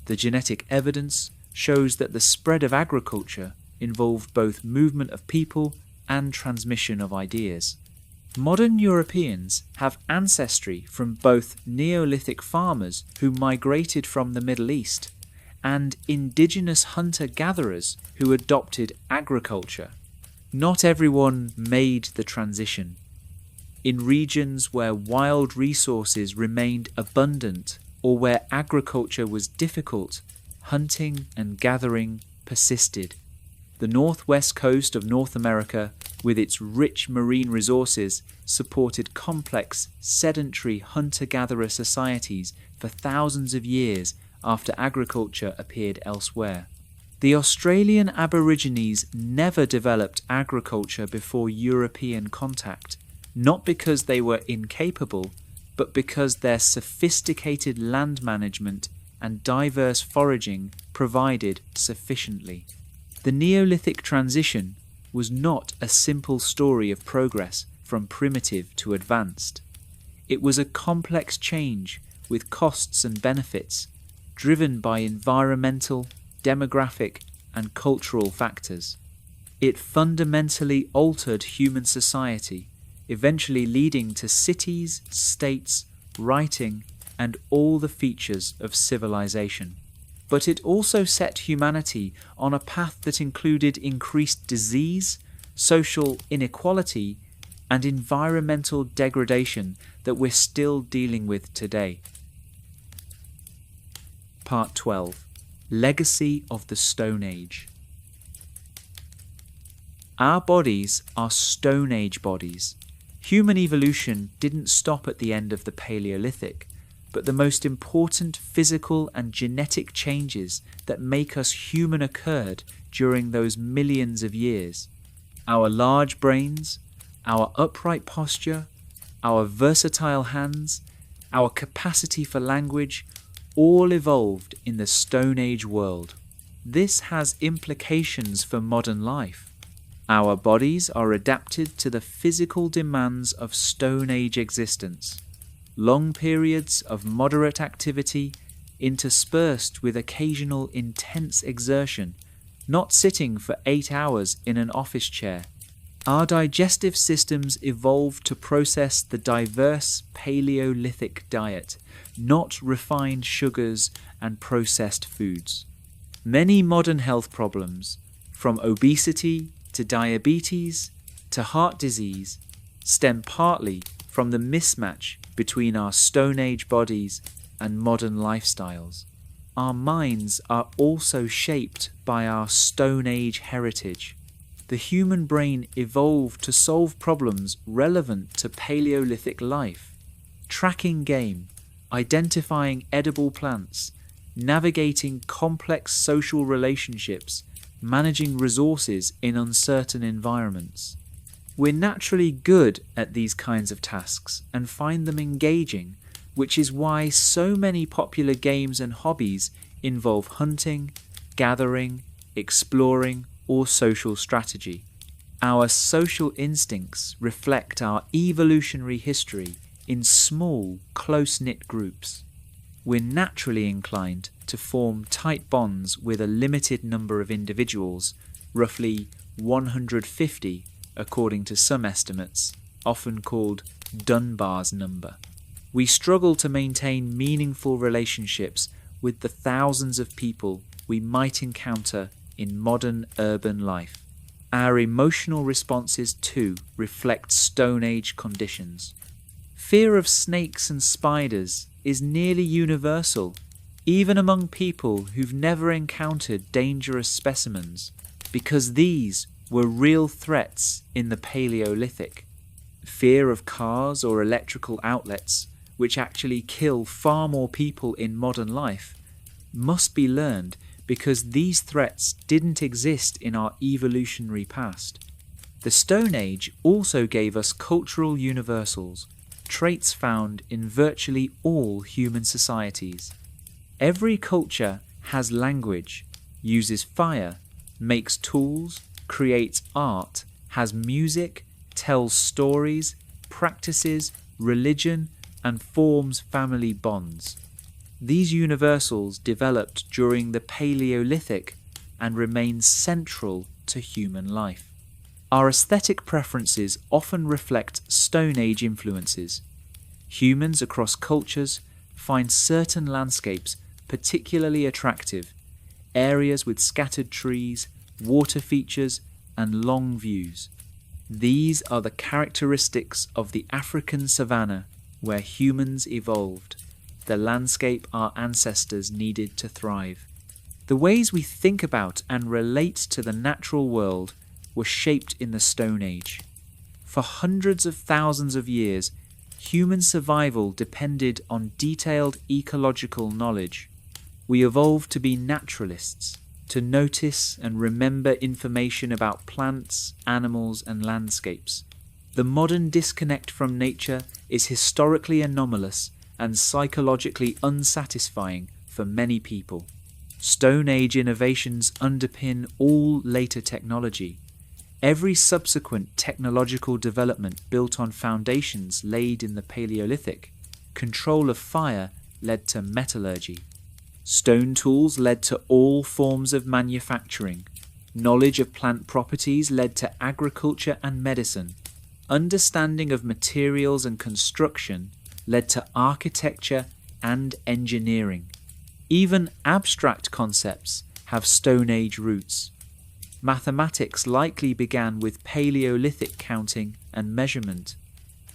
Speaker 1: The genetic evidence shows that the spread of agriculture involved both movement of people and transmission of ideas. Modern Europeans have ancestry from both Neolithic farmers who migrated from the Middle East and indigenous hunter-gatherers who adopted agriculture. Not everyone made the transition. In regions where wild resources remained abundant or where agriculture was difficult, hunting and gathering persisted. The northwest coast of North America, with its rich marine resources, supported complex, sedentary hunter-gatherer societies for thousands of years after agriculture appeared elsewhere. The Australian Aborigines never developed agriculture before European contact, not because they were incapable, but because their sophisticated land management and diverse foraging provided sufficiently. The Neolithic transition was not a simple story of progress from primitive to advanced. It was a complex change with costs and benefits, driven by environmental, demographic, and cultural factors. It fundamentally altered human society, eventually leading to cities, states, writing, and all the features of civilization. But it also set humanity on a path that included increased disease, social inequality, and environmental degradation that we're still dealing with today. Part 12. Legacy of the Stone Age. Our bodies are Stone Age bodies. Human evolution didn't stop at the end of the Paleolithic, but the most important physical and genetic changes that make us human occurred during those millions of years. Our large brains, our upright posture, our versatile hands, our capacity for language, all evolved in the Stone Age world. This has implications for modern life. Our bodies are adapted to the physical demands of Stone Age existence. Long periods of moderate activity, interspersed with occasional intense exertion, not sitting for 8 hours in an office chair. Our digestive systems evolved to process the diverse Paleolithic diet, not refined sugars and processed foods. Many modern health problems, from obesity to diabetes to heart disease, stem partly from the mismatch between our Stone Age bodies and modern lifestyles. Our minds are also shaped by our Stone Age heritage. The human brain evolved to solve problems relevant to Paleolithic life, tracking game, identifying edible plants, navigating complex social relationships, managing resources in uncertain environments. We're naturally good at these kinds of tasks and find them engaging, which is why so many popular games and hobbies involve hunting, gathering, exploring, or social strategy. Our social instincts reflect our evolutionary history in small, close-knit groups. We're naturally inclined to form tight bonds with a limited number of individuals, roughly 150 according to some estimates, often called Dunbar's number. We struggle to maintain meaningful relationships with the thousands of people we might encounter in modern urban life. Our emotional responses too reflect Stone Age conditions. Fear of snakes and spiders is nearly universal, even among people who've never encountered dangerous specimens, because these were real threats in the Paleolithic. Fear of cars or electrical outlets, which actually kill far more people in modern life, must be learned because these threats didn't exist in our evolutionary past. The Stone Age also gave us cultural universals, traits found in virtually all human societies. Every culture has language, uses fire, makes tools, creates art, has music, tells stories, practices religion, and forms family bonds. These universals developed during the Paleolithic and remain central to human life. Our aesthetic preferences often reflect Stone Age influences. Humans across cultures find certain landscapes particularly attractive, areas with scattered trees, water features, and long views. These are the characteristics of the African savanna where humans evolved, the landscape our ancestors needed to thrive. The ways we think about and relate to the natural world were shaped in the Stone Age. For hundreds of thousands of years, human survival depended on detailed ecological knowledge. We evolved to be naturalists, to notice and remember information about plants, animals, and landscapes. The modern disconnect from nature is historically anomalous and psychologically unsatisfying for many people. Stone Age innovations underpin all later technology. Every subsequent technological development built on foundations laid in the Paleolithic. Control of fire led to metallurgy. Stone tools led to all forms of manufacturing. Knowledge of plant properties led to agriculture and medicine. Understanding of materials and construction led to architecture and engineering. Even abstract concepts have Stone Age roots. Mathematics likely began with Paleolithic counting and measurement.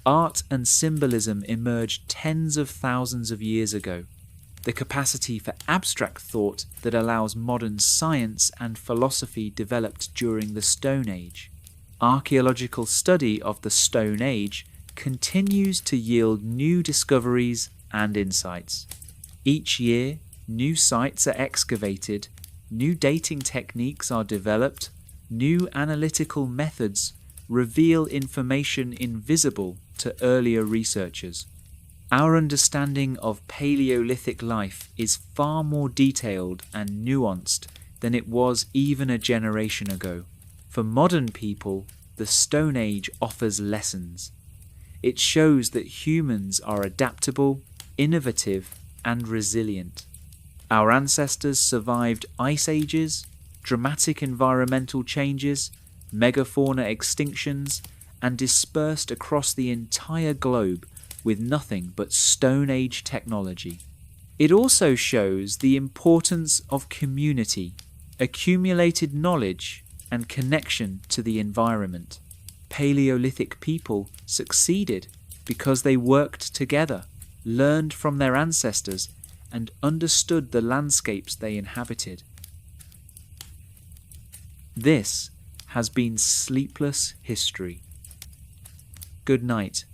Speaker 1: Art and symbolism emerged tens of thousands of years ago. The capacity for abstract thought that allows modern science and philosophy developed during the Stone Age. Archaeological study of the Stone Age continues to yield new discoveries and insights. Each year, new sites are excavated, new dating techniques are developed, new analytical methods reveal information invisible to earlier researchers. Our understanding of Paleolithic life is far more detailed and nuanced than it was even a generation ago. For modern people, the Stone Age offers lessons. It shows that humans are adaptable, innovative, and resilient. Our ancestors survived ice ages, dramatic environmental changes, megafauna extinctions, and dispersed across the entire globe with nothing but Stone Age technology. It also shows the importance of community, accumulated knowledge, and connection to the environment. Paleolithic people succeeded because they worked together, learned from their ancestors, and understood the landscapes they inhabited. This has been Sleepless History. Good night.